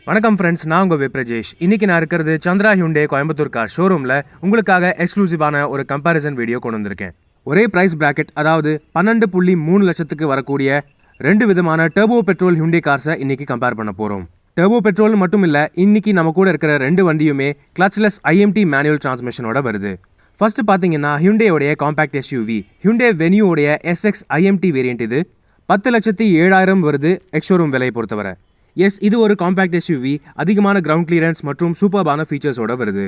வணக்கம் ஃப்ரெண்ட்ஸ், நான் உங்கள் விப்ரஜேஷ். இன்னைக்கு நான் இருக்கிறது சந்திரா ஹியூண்டே கோயம்புத்தூர் கார் ஷோரூமில் உங்களுக்காக எக்ஸ்க்ளூசிவான ஒரு கம்பேரிசன் வீடியோ கொண்டு வந்திருக்கேன். ஒரே ப்ரைஸ் பிராக்கெட், அதாவது 12.3 லட்சத்துக்கு வரக்கூடிய ரெண்டு விதமான டர்போ பெட்ரோல் ஹியூண்டே கார்ஸை இன்னைக்கு கம்பேர் பண்ண போகிறோம். டர்போ பெட்ரோல் மட்டும் இல்லை, இன்னைக்கு நம்ம கூட இருக்கிற ரெண்டு வண்டியுமே கிளச்லெஸ் ஐஎம்டி மேனுவல் டிரான்ஸ்மிஷனோட வருது. ஃபர்ஸ்ட் பார்த்தீங்கன்னா ஹியூண்டேயோடைய காம்பேக்ட் எஸ்யூவி ஹியூண்டே வென்யூடைய எஸ்எக்ஸ் ஐஎம்டி வேரியன்ட். இது 10,07,000 வருது எக்ஸ்ஷோரூம் விலையை பொறுத்தவரை. எஸ், இது ஒரு காம்பேக்ட் எஸ்யூவி, அதிகமான கிரவுண்ட் கிளியரன்ஸ் மற்றும் சூப்பர்பான ஃபீச்சர்ஸோட வருது.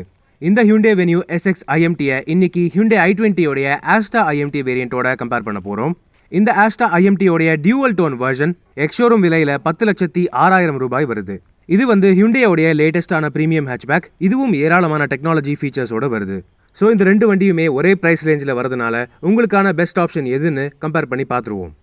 இந்த ஹியூண்டே வென்யூ எஸ்எக்ஸ் ஐஎம்டியை இன்னைக்கு ஹியூண்டே i20யோடைய ஆஸ்டா ஐஎம்டி வேரியன்ட்டோட கம்பேர் பண்ண போகிறோம். இந்த ஆஸ்டா ஐஎம்டியோடைய டியூவல் டோன் வெர்ஷன் எக்ஸ்ஷோரூம் விலையில் 10,06,000 ரூபாய் வருது. இது ஹியூண்டேயோடைய லேட்டஸ்டான ப்ரீமியம் ஹேட்ச்பேக். இதுவும் ஏராளமான டெக்னாலஜி ஃபீச்சர்ஸோட வருது. ஸோ இந்த ரெண்டு வண்டியுமே ஒரே ப்ரைஸ் ரேஞ்சில் வரதுனால உங்களுக்கான பெஸ்ட் ஆப்ஷன் எதுன்னு கம்பேர் பண்ணி பார்த்துருவோம்.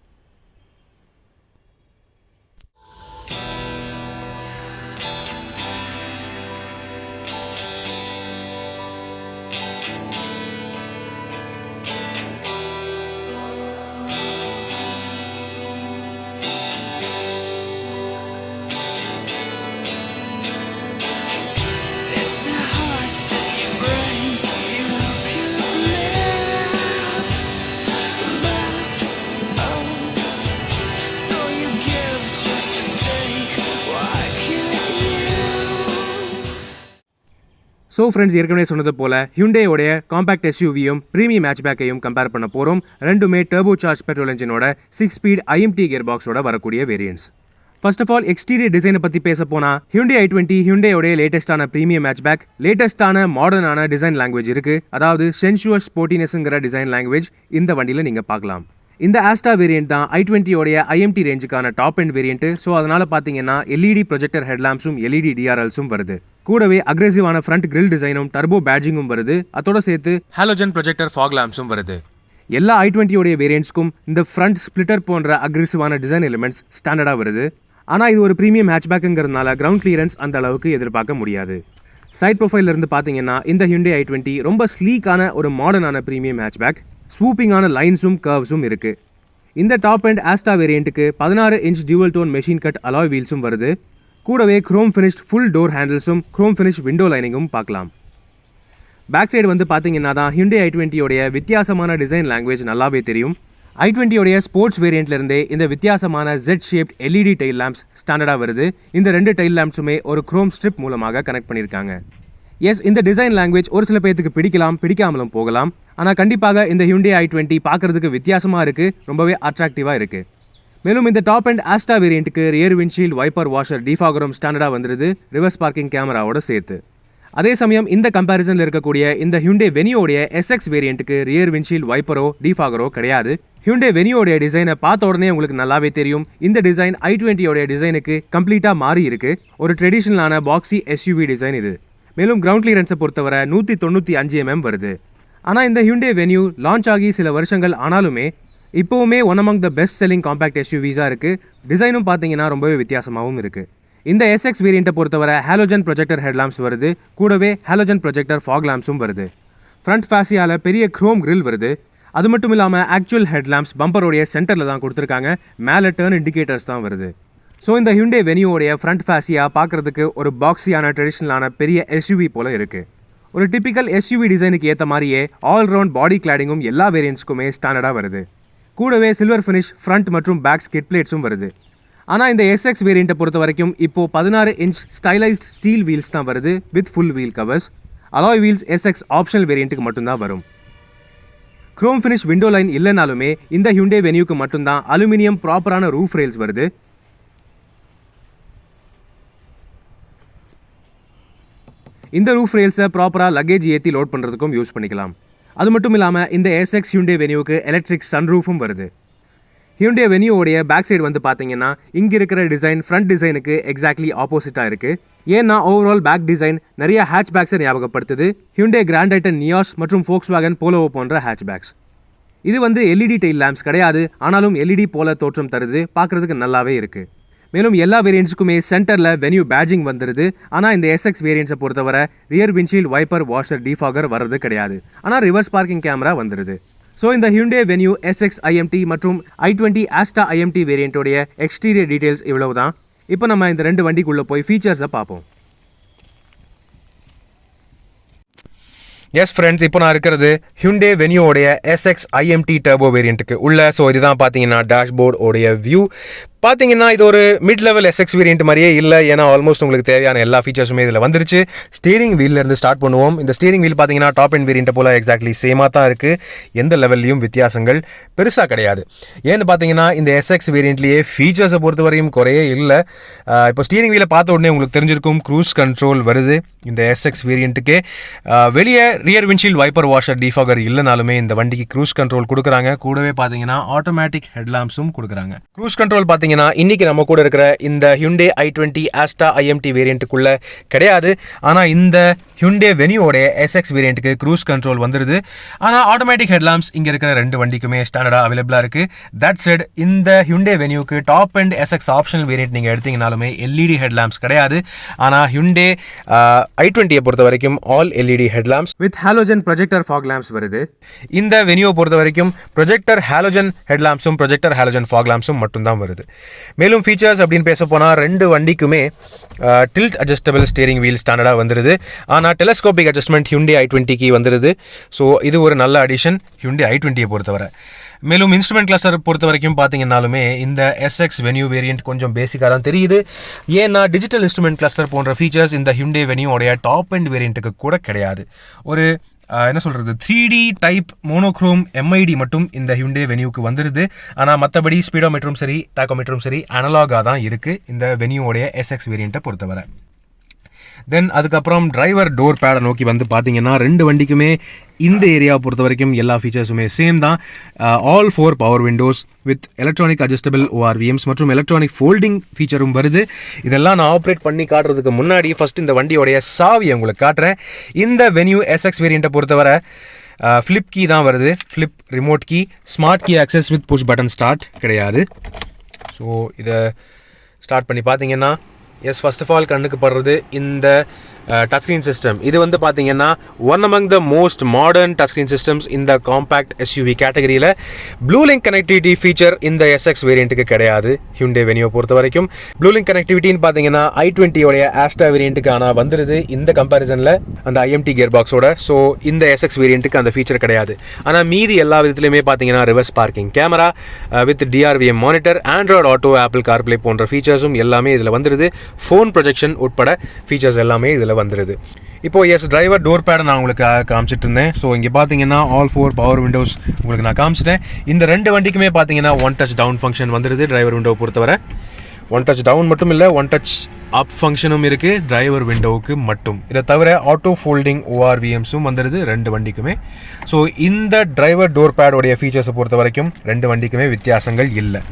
ஸோ ஃப்ரெண்ட்ஸ், ஏற்கனவே சொன்னது போல ஹியூண்டேயோடைய காம்பேக்ட் எஸ்யூவியும் ப்ரீமியம் ஹேட்ச்பேக்கையும் கம்பேர் பண்ண போகிறோம். ரெண்டுமே டர்போ சார்ஜ் பெட்ரோல் என்ஜினோட 6 ஸ்பீட் ஐஎம்டி கியர் பாக்ஸோட வரக்கூடிய variants. First of all, exterior டிசைனை பற்றி பேச போனால் ஹியூண்டே i20 ஹியூண்டேயோடைய லேட்டஸ்டான ப்ரீமியம் ஹேட்ச்பேக். லேட்டஸ்டான மாடர்னான டிசைன் லாங்குவேஜ் இருக்குது, அதாவது சென்சுவஸ் ஸ்போர்ட்டினஸ்ங்கிற டிசைன் லாங்குவேஜ் இந்த வண்டியில் நீங்கள் பார்க்கலாம். இந்த ஆஸ்டா வேரியன்ட் தான் i20யோடைய ஐஎம்டி ரேஞ்சுக்கான டாப் எண்ட் வேரியன்ட். ஸோ அதனால் பார்த்தீங்கன்னா எல்இடி ப்ரொஜெக்டர் ஹெட்லாம்ப்ஸும் எல்இடி டிஆர்எல்ஸும் வருது. கூடவே அக்ரெசிவான ஃப்ரண்ட் கிரில் டிசைனும் டர்போ பேட்ஜிங்கும் வருது. அதோட சேர்த்து ஹாலோஜன் ப்ரொஜெக்டர் ஃபாக் லாம்ப்ஸும் வருது. எல்லா i20யோடைய வேரியன்ட்ஸ்க்கும் இந்த ஃப்ரண்ட் ஸ்பிளிட்டர் போன்ற அக்ரெசிவான டிசைன் எலிமெண்ட்ஸ் ஸ்டாண்டர்டாக வருது. ஆனால் இது ஒரு ப்ரீமியம் ஹேட்ச்பேக்குங்கிறதுனால கிரவுண்ட் கிளியரன்ஸ் அந்த அளவுக்கு எதிர்பார்க்க முடியாது. சைட் ப்ரொஃபைல் இருந்து பார்த்தீங்கன்னா இந்த ஹியூண்டே i20 ரொம்ப ஸ்லீக்கான ஒரு மாடர்னான ப்ரீமியம் ஹேட்ச்பேக். ஸ்வூப்பிங்கான லைன்ஸும் கர்வ்ஸும் இருக்குது. இந்த டாப் அண்ட் ஆஸ்டா வேரியண்ட்டுக்கு 16 inch dual tone machine cut alloy வீல்ஸும் வருது. கூடவே குரோம் ஃபினிஷ்ட் ஃபுல் டோர் ஹேண்டில்ஸும் குரோம் ஃபினிஷ் விண்டோ லைனிங்கும் பார்க்கலாம். பேக் சைடு பார்த்தீங்கன்னா தான் ஹியூண்டே i20யோடைய வித்தியாசமான டிசைன் லாங்குவேஜ் நல்லாவே தெரியும். i20யோடைய ஸ்போர்ட்ஸ் வேரியண்ட்லேருந்தே இந்த வித்தியாசமான Z shaped LED tail lamps ஸ்டாண்டர்டாக வருது. இந்த ரெண்டு டைல் லேம்ப்ஸுமே ஒரு குரோம் ஸ்ட்ரிப் மூலமாக கனெக்ட் பண்ணியிருக்காங்க. எஸ், இந்த டிசைன் லாங்குவேஜ் ஒரு சில பேர்த்துக்கு பிடிக்கலாம், பிடிக்காமலும் போகலாம். ஆனால் கண்டிப்பாக இந்த ஹியூண்டே i20 பார்க்கறதுக்கு வித்தியாசமாக இருக்குது, ரொம்பவே அட்ராக்டிவாக இருக்குது. மேலும் இந்த டாப் அண்ட் ஆஸ்டா வேரியண்ட்டுக்கு ரியர் விண்ட்ஷீல்ட் வைப்பர் வாஷர் டிஃபாகரும் ஸ்டாண்டர்டாக வந்துடுது, ரிவர்ஸ் பார்க்கிங் கேமராவோட சேர்த்து. அதே சமயம் இந்த கம்பேரிசனில் இருக்கக்கூடிய இந்த ஹியூண்டே வெனியோடைய எஸ்எக்ஸ் வேரியண்ட்டுக்கு ரியர் விண்ட்ஷீல்ட் வைப்பரோ டிஃபாகரோ கிடையாது. ஹியூண்டே வெனியோடைய டிசைனை பார்த்த உடனே உங்களுக்கு நல்லாவே தெரியும், இந்த டிசைன் i20யோடைய டிசைனுக்கு கம்ப்ளீட்டாக மாறி இருக்கு. ஒரு ட்ரெடிஷ்னலான பாக்ஸி எஸ்யூவி டிசைன் இது. மேலும் கிரவுண்ட் கிளியரன்ஸை பொறுத்தவரை 195 mm வருது. ஆனால் இந்த ஹியூண்டே வென்யூ லான்ச் ஆகி சில வருஷங்கள் ஆனாலுமே இப்போவுமே one among the best selling compact எஸ்யூவிஸாக இருக்குது. டிசைனும் பார்த்தீங்கன்னா ரொம்பவே வித்தியாசமாகவும் இருக்குது. இந்த எஸ்எக்ஸ் வேரியண்ட்டை பொறுத்தவரை ஹாலோஜன் ப்ரொஜெக்டர் ஹெட்லாம்ப்ஸ் வருது. கூடவே ஹாலோஜன் ப்ரொஜெக்டர் ஃபாக் லாம்ப்ஸும் வருது. ஃப்ரண்ட் ஃபேசியால் பெரிய குரோம் கிரில் வருது. அது மட்டும் இல்லாமல் ஆக்சுவல் ஹெட்லாம்ப்ஸ் பம்பரோடைய சென்டரில் தான் கொடுத்துருக்காங்க. மேலே டர்ன் இண்டிகேட்டர்ஸ் தான் வருது. ஸோ இந்த ஹியூண்டே வென்யூவோடைய ஃப்ரண்ட் ஃபேசியா பார்க்குறதுக்கு ஒரு பாக்ஸியான ட்ரெடிஷ்னலான பெரிய எஸ்யூவி போல் இருக்குது. ஒரு டிப்பிக்கல் எஸ்யூவி டிசைனுக்கு ஏற்ற மாதிரியே ஆல்ரவுண்ட் பாடி கிளாடிங்கும் எல்லா வேரியன்ட்ஸ்க்குமே ஸ்டாண்டர்டாக வருது. கூடவே சில்வர் ஃபினிஷ் ஃப்ரண்ட் மற்றும் பேக் ஸ்கிட் பிளேட்ஸும் வருது. ஆனால் இந்த எஸ்எக்ஸ் வேரியண்ட்டை பொறுத்த வரைக்கும் இப்போது 16 இன்ச் ஸ்டைலைஸ்ட் ஸ்டீல் வீல்ஸ் தான் வருது with full wheel covers. Alloy wheels SX optional வேரியண்ட்டுக்கு மட்டும்தான் வரும். குரோம் ஃபினிஷ் விண்டோ லைன் இல்லைனாலுமே இந்த ஹியூண்டே வென்யூக்கு மட்டும்தான் அலுமினியம் ப்ராப்பரான ரூஃப் ரெயில்ஸ் வருது. இந்த ரூஃப் ரெயில்ஸை ப்ராப்பராக லக்கேஜ் ஏற்றி லோட் பண்ணுறதுக்கும் யூஸ் பண்ணிக்கலாம். அது மட்டும் இல்லாமல் இந்த எஸ்எக்ஸ் ஹியூண்டே வென்யூக்கு எலக்ட்ரிக் சன்ரூஃபும் வருது. ஹியூண்டே வென்யூவோடைய பேக் சைடு பார்த்தீங்கன்னா இங்கே இருக்கிற டிசைன் ஃப்ரண்ட் டிசைனுக்கு எக்ஸாக்ட்லி ஆப்போசிட்டாக இருக்குது. ஏன்னா ஓவரால் பேக் டிசைன் நிறைய ஹேட்ச்பேக்ஸை ஞாபகப்படுத்துது. ஹியூண்டே கிராண்ட் ஐட்டன் நியாஸ் மற்றும் ஃபோக்ஸ்வாகன் போலோ போன்ற ஹேட்ச்பேக்ஸ். இது எல்இடி டைல் லேம்ப்ஸ் கிடையாது, ஆனாலும் எல்இடி போல தோற்றம் தருது, பார்க்குறதுக்கு நல்லாவே இருக்குது. மேலும் எல்லா வேரியன்ட்ஸ்க்குமே சென்டரில் வென்யூ பேட்ஜிங் வந்துடுது. ஆனால் இந்த எஸ்எக்ஸ் வேரியன்ட்ஸை பொறுத்தவரை rear windshield wiper washer defogger வர்றது கிடையாது. ஆனால் ரிவர்ஸ் பார்க்கிங் கேமரா வந்துடுது. ஸோ இந்த ஹியூண்டே வென்யூ எஸ்எக்ஸ் ஐஎம்டி மற்றும் i20 ஆஸ்டா ஐஎம்டி வேரியண்ட்டோடைய எக்ஸ்டீரியர் டீடைல்ஸ் இவ்வளவு தான். இப்போ நம்ம இந்த ரெண்டு வண்டிக்குள்ளே போய் ஃபீச்சர்ஸை பார்ப்போம். எஸ் ஃப்ரெண்ட்ஸ், இப்போ நான் இருக்கிறது Hyundai Venue-உடைய SX IMT டர்போ வேரியண்ட்டுக்கு உள்ள. ஸோ இதுதான் பார்த்தீங்கன்னா டேஷ்போர்ட் உடைய வியூ. பார்த்தீங்கன்னா இது ஒரு மிட் லெவல் SX வேரியண்ட் மாதிரியே இல்லை, ஏன்னா ஆல்மோஸ்ட் உங்களுக்கு தேவையான எல்லா ஃபீச்சர்ஸுமே இதில் வந்துருச்சு. ஸ்டீரிங் வீல்லேருந்து ஸ்டார்ட் பண்ணுவோம். இந்த ஸ்டீரிங் வீல் பார்த்தீங்கன்னா டாப் அண்ட் வேரியண்ட்டை போல் எக்ஸாக்ட்லி சேமாக தான் இருக்குது. எந்த லெவல்லையும் வித்தியாசங்கள் பெருசாக கிடையாது. ஏன்னு பார்த்தீங்கன்னா இந்த SX வேரியண்ட்லேயே ஃபீச்சர்ஸை பொறுத்த வரையும் குறையே இல்லை. இப்போ ஸ்டீரிங் வீலை பார்த்த உடனே உங்களுக்கு தெரிஞ்சிருக்கும் க்ரூஸ் கண்ட்ரோல் வருது இந்த SX வேரியண்ட்டுக்கே. வெளியே rear windshield wiper washer defogger இல்லைனாலுமே இந்த வண்டிக்கு க்ரூஸ் கண்ட்ரோல் கொடுக்குறாங்க. கூடவே பார்த்தீங்கன்னா ஆட்டோமேட்டிக் ஹெட்லாம்ப்ஸும் கொடுக்குறாங்க. க்ரூஸ் கண்ட்ரோல் பார்த்தீங்கன்னா இன்னைக்கு நம்ம கூட இருக்கிற இந்த Hyundai i20 Asta IMT வேரியண்ட்டுக்குள்ள கிடையாது. ஆனால் இந்த Hyundai Venue-உடைய SX வேரியண்ட்டுக்கு க்ரூஸ் கண்ட்ரோல் வந்துடுது. ஆனால் ஆட்டோமேட்டிக் ஹெட்லாம்ப்ஸ் இங்கே இருக்கிற ரெண்டு வண்டிக்குமே ஸ்டாண்டர்டாக அவைலபிளாக இருக்குது. தட் செட் இந்த Hyundai Venue-க்கு top end SX optional variant நீங்கள் எடுத்தீங்கனாலுமே LED ஹெட்லாம்ப்ஸ் கிடையாது. ஆனால் Hyundai i20-ஐ பொறுத்த வரைக்கும் all LED headlamps with halogen projector fog lamps வருது. இந்த Venue பொறுத்த வரைக்கும் ப்ரொஜெக்டர் ஹாலோஜன் ஹெட்லாம்ப்ஸும் ப்ரொஜெக்டர் ஹாலோஜன் ஃபாக் லேம்ப்ஸும் மட்டும்தான் வருது. மேலும் ஃபீச்சர்ஸ் அப்படின்னு பேச போனால் ரெண்டு வண்டிக்குமே டில்ட் அட்ஜஸ்டபிள் ஸ்டீரிங் வீல் ஸ்டாண்டர்டாக வந்துடுது. ஆனால் டெலஸ்கோபிக் அட்ஜஸ்ட்மெண்ட் Hyundai i20க்கு வந்துடுது. ஸோ இது ஒரு நல்ல அடிஷன் Hyundai i20-ஐ பொறுத்தவரை. மேலும் இன்ஸ்ட்ருமெண்ட் கிளஸ்டர் பொறுத்த வரைக்கும் பார்த்தீங்கன்னாலுமே இந்த SX Venue வேரியண்ட் கொஞ்சம் பேசிக்காக தான் தெரியுது. ஏன்னா டிஜிட்டல் இன்ஸ்ட்ருமெண்ட் கிளஸ்டர் போன்ற ஃபீச்சர்ஸ் இந்த Hyundai Venue-உடைய டாப் அண்ட் வேரியண்ட்டுக்கு கூட கிடையாது. ஒரு என்ன சொல்கிறது 3D டைப் மோனோக்ரோம் MID மட்டும் இந்த Hyundai Venue-க்கு வந்துடுது. ஆனால் மற்றபடி ஸ்பீடோமீட்டரும் சரி டாக்கோமீட்டரும் சரி அனலாகாக தான் இருக்குது இந்த Venue-உடைய SX வேரியண்ட்டை பொறுத்தவரை. தென் அதுக்கப்புறம் டிரைவர் டோர் பேடை நோக்கி வந்து பார்த்தீங்கன்னா ரெண்டு வண்டிக்குமே இந்த ஏரியாவை பொறுத்த வரைக்கும் எல்லா ஃபீச்சர்ஸுமே சேம் தான். All 4 power Windows with electronic adjustable ORVMs மற்றும் எலக்ட்ரானிக் ஃபோல்டிங் ஃபீச்சரும் வருது. இதெல்லாம் நான் ஆப்ரேட் பண்ணி காட்டுறதுக்கு முன்னாடி ஃபஸ்ட் இந்த வண்டியோடைய சாவியை உங்களுக்கு காட்டுறேன். இந்த Venue SX வேரியண்ட்டை பொறுத்தவரை ஃப்ளிப் கீ தான் வருது. Flip remote key, smart key access with push button start கிடையாது. ஸோ இதை ஸ்டார்ட் பண்ணி பார்த்தீங்கன்னா எஸ் ஃபர்ஸ்ட் ஆஃப் ஆல் கண்ணுக்கு படுறது இந்த டச் ஸ்க்ரீன் சிஸ்டம். இது வந்து பார்த்தீங்கன்னா one among the most modern touch screen systems இந்த காம்பேக்ட் SUV கேட்டகரியில். ப்ளூ லிங்க் கனெக்டிவிட்டி ஃபீச்சர் இந்த SX வேரியண்ட்டுக்கு கிடையாது Hyundai Venue பொறுத்த வரைக்கும். ப்ளூ லிங்க் கனெக்டிவிட்டின்னு பார்த்தீங்கன்னா i20-உடைய Asta வேரியண்ட்டுக்கு ஆனால் வந்துடுது இந்த கம்பேரிசனில் அந்த IMT கியர் பாக்ஸோட. ஸோ இந்த SX வேரியண்ட்டுக்கு அந்த ஃபீச்சர் கிடையாது. ஆனால் மீதி எல்லா விதத்துலையுமே பார்த்தீங்கன்னா reverse parking camera with DRVM monitor, Android Auto, Apple CarPlay போன்ற ஃபீச்சர்ஸும் எல்லாமே இதில் வந்துடுது. ஃபோன் ப்ரொஜெக்ஷன் உட்பட ஃபீச்சர்ஸ் எல்லாமே இதில் வந்துடுது. இப்போ எஸ் டிரைவர் டோர் பேடை நான் உங்களுக்கு காமிச்சிட்டு இருந்தேன். ஸோ இங்கே பார்த்தீங்கன்னா ஆல் 4 பவர் விண்டோஸ் உங்களுக்கு நான் காமிச்சிட்டேன். இந்த ரெண்டு வண்டிக்குமே பார்த்தீங்கன்னா ஒன் டச் டவுன் ஃபங்க்ஷன் வந்துடுது டிரைவர் விண்டோவை பொறுத்தவரை. ஒன் டச் டவுன் மட்டும் இல்லை, ஒன் டச் அப் ஃபங்க்ஷனும் இருக்குது டிரைவர் விண்டோவுக்கு மட்டும். இதை தவிர ஆட்டோ ஃபோல்டிங் ORVMஸும் வந்துடுது ரெண்டு வண்டிக்குமே. ஸோ இந்த டிரைவர் டோர் பேடோடைய ஃபீச்சர்ஸை பொறுத்த வரைக்கும் ரெண்டு வண்டிக்குமே வித்தியாசங்கள் இல்லை.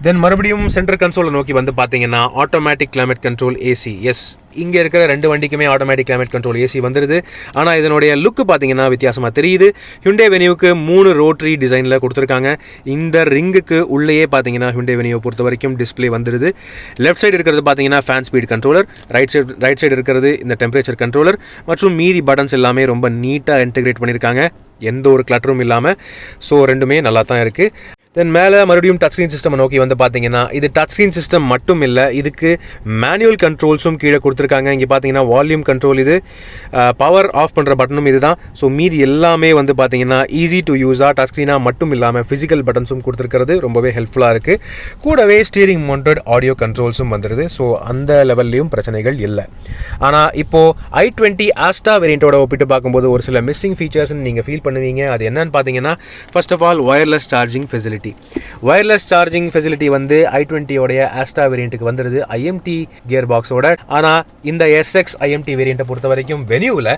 தென் மறுபடியும் சென்டர் கன்சோலை நோக்கி வந்து பார்த்தீங்கன்னா automatic climate control AC. Yes, இங்கே இருக்கிற ரெண்டு வண்டிக்குமே ஆட்டோமேட்டிக் கிளைமேட் கண்ட்ரோல் AC வந்துடுது. ஆனால் இதனுடைய லுக்கு பார்த்தீங்கன்னா வித்தியாசமாக தெரியுது. Hyundai Venue-க்கு 3 ரோட்டரி டிசைனில் கொடுத்துருக்காங்க. இந்த ரிங்குக்கு உள்ளேயே பார்த்தீங்கன்னா Hyundai Venue பொறுத்த வரைக்கும் டிஸ்பிளே வந்துடுது. லெஃப்ட் சைடு இருக்கிறது பார்த்தீங்கன்னா fan speed controller, right side இருக்கிறது இந்த டெம்பரேச்சர் கண்ட்ரோலர் மற்றும் மீதி பட்டன்ஸ் எல்லாமே ரொம்ப நீட்டாக இன்டெகிரேட் பண்ணியிருக்காங்க, எந்த ஒரு கிளட்டரும் இல்லாமல். ஸோ ரெண்டுமே நல்லா தான் இருக்குது. தென் மேலே மறுபடியும் டச் ஸ்க்ரீன் சிஸ்டம் நோக்கி வந்து பார்த்தீங்கன்னா இது டச் ஸ்க்ரீன் சிஸ்டம் மட்டும் இல்லை, இதுக்கு மேனுவல் கண்ட்ரோல்ஸும் கீழே கொடுத்துருக்காங்க. இங்கே பார்த்தீங்கன்னா வால்யூம் கண்ட்ரோல், இது பவர் ஆஃப் பண்ணுற பட்டனும் இது தான். ஸோ மீதி எல்லாமே வந்து பார்த்தீங்கன்னா ஈஸி டு யூஸாக டச் ஸ்க்ரீனாக மட்டும் இல்லாமல் ஃபிசிக்கல் பட்டன்ஸும் கொடுத்துருக்கிறது ரொம்பவே ஹெல்ப்ஃபுல்லாக இருக்குது. கூடவே ஸ்டீரிங் மவுண்டட் ஆடியோ கண்ட்ரோல்ஸும் வந்துடுது. ஸோ அந்த லெவல்லையும் பிரச்சனைகள் இல்லை. ஆனால் இப்போது i20 Asta வேரியண்ட்டோட ஒப்பிட்டு பார்க்கும்போது ஒரு சில மிஸ்ஸிங் ஃபீச்சர்ஸ்ன்னு நீங்கள் ஃபீல் பண்ணுவீங்க. அது என்னன்னு பார்த்தீங்கன்னா first of all wireless charging facility. Wireless charging facility வந்து i20-உடைய Asta வேரியண்ட்டுக்கு வந்துடுது IMT கியர் பாக்ஸோட. ஆனால் இந்த SX IMT வேரியண்ட்டை பொறுத்த வரைக்கும் Venue-ல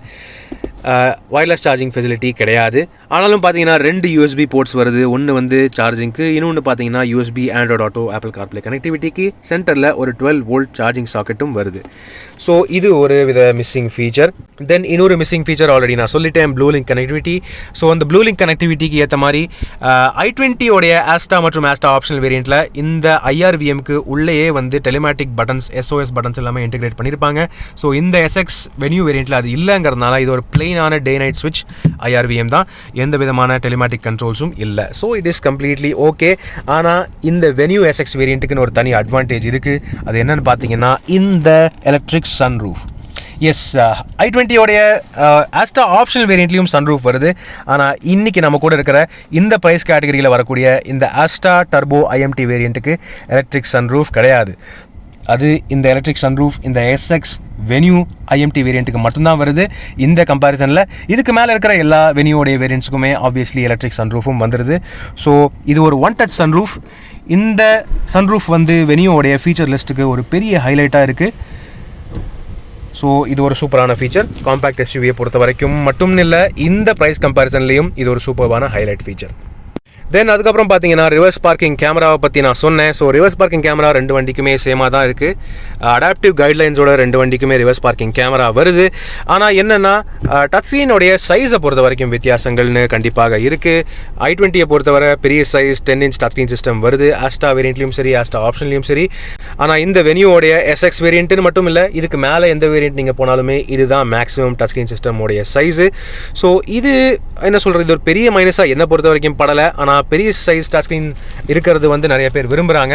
வயர்லெஸ் சார்ஜிங் ஃபெசிலிட்டி கிடையாது. ஆனாலும் பார்த்தீங்கன்னா 2 USB போர்ட்ஸ் வருது. ஒன்று வந்து சார்ஜிங்க்கு, இன்னொன்று பார்த்தீங்கன்னா USB Android Auto Apple CarPlay கனெக்டிவிட்டிக்கு. சென்டரில் ஒரு 12 வோல்ட் சார்ஜிங் சாக்கெட்டும் வருது. ஸோ இது ஒரு வித மிஸ்ஸிங் ஃபீச்சர். தென் இன்னொரு மிஸ்ஸிங் ஃபீச்சர் ஆல்ரெடி நான் சொல்லிட்டேன், ப்ளூ லிங்க் கனெக்டிவிட்டி. ஸோ அந்த ப்ளூ லிங்க் கனெக்டிவிட்டிக்கு ஏற்ற மாதிரி i20-உடைய Asta மற்றும் Asta ஆப்ஷனல் வேரியண்ட்டில் இந்த IRVM-க்கு உள்ளேயே வந்து டெலிமேட்டிக் பட்டன்ஸ், SOS பட்டன்ஸ் எல்லாமே இன்டெகிரேட் பண்ணியிருப்பாங்க. ஸோ இந்த SX Venue வேரியண்ட்டில் அது இல்லைங்கிறதுனால இது ஒரு பிளெயின் ப்ளெயினான டே நைட் ஸ்விட்ச் IRVM தான், எந்த விதமான டெலிமேட்டிக் கண்ட்ரோல்ஸும் இல்லை. So it is completely okay. ஆனால் இந்த வென்யூ SX வேரியண்ட்டுக்குன்னு ஒரு தனி அட்வான்டேஜ் இருக்குது. அது என்னென்னு பார்த்தீங்கன்னா இந்த electric sunroof. Yes, i20 Asta optional வேரியண்ட்லேயும் சன்ரூஃப் வருது. ஆனால் இன்றைக்கி நம்ம கூட இருக்கிற இந்த ப்ரைஸ் கேட்டகரியில் வரக்கூடிய இந்த ஆஸ்டா டர்போ IMT வேரியண்ட்டுக்கு எலக்ட்ரிக் சன்ரூஃப் கிடையாது. அது இந்த எலக்ட்ரிக் சன்ரூஃப் இந்த SX வென்யூ IMT வேரியண்ட்டுக்கு மட்டும்தான் வருது. இந்த கம்பேரிசனில் இதுக்கு மேலே இருக்கிற எல்லா வென்யூடைய வேரியண்ட்ஸுக்குமே ஆப்வியஸ்லி எலக்ட்ரிக் சன்ரூஃபும் வந்துடுது. ஸோ இது ஒரு ஒன் டச் சன்ரூஃப். இந்த சன்ரூஃப் வந்து வென்யூவோடைய ஃபீச்சர் லிஸ்ட்டுக்கு ஒரு பெரிய ஹைலைட்டாக இருக்குது. ஸோ இது ஒரு சூப்பரான ஃபீச்சர். காம்பேக்ட் SUVயை பொறுத்த வரைக்கும் மட்டும் இல்லை, இந்த ப்ரைஸ் கம்பேரிசன்லேயும் இது ஒரு சூப்பரான ஹைலைட் ஃபீச்சர். தென் அதுக்கப்புறம் பார்த்தீங்கன்னா ரிவர்ஸ் பார்க்கிங் கேமராவை பற்றி நான் சொன்னேன். ஸோ ரிவர்ஸ் பார்க்கிங் கேமரா ரெண்டு வண்டிக்குமே சேமாக தான் இருக்குது. அடாப்டிவ் கைட்லைன்ஸோட ரெண்டு வண்டிக்குமே ரிவர்ஸ் பார்க்கிங் கேமரா வருது. ஆனால் என்னென்னா டச் ஸ்க்ரீனோடைய சைஸை பொறுத்த வரைக்கும் வித்தியாசங்கள்னு கண்டிப்பாக இருக்குது. i20 பொறுத்தவரை பெரிய size 10 inch touch screen system வருது, ஆஸ்டா வேரியண்ட்லையும் சரி ஆஸ்டா ஆப்ஷன்லையும் சரி. ஆனால் இந்த வென்யூவோடைய SX வேரியண்ட்டுன்னு மட்டும் இல்லை, இதுக்கு மேலே எந்த வேரியண்ட் நீங்கள் போனாலுமே இதுதான் மேக்ஸிமம் டச் ஸ்க்ரீன் சிஸ்டமோடைய சைஸு. ஸோ இது என்ன சொல்கிறது, இது ஒரு பெரிய மைனஸாக என்னை பொறுத்த வரைக்கும் படலை. ஆனால் பெரிய சைஸ் டச் ஸ்க்ரீன் இருக்கிறது வந்து நிறைய பேர் விரும்புகிறாங்க.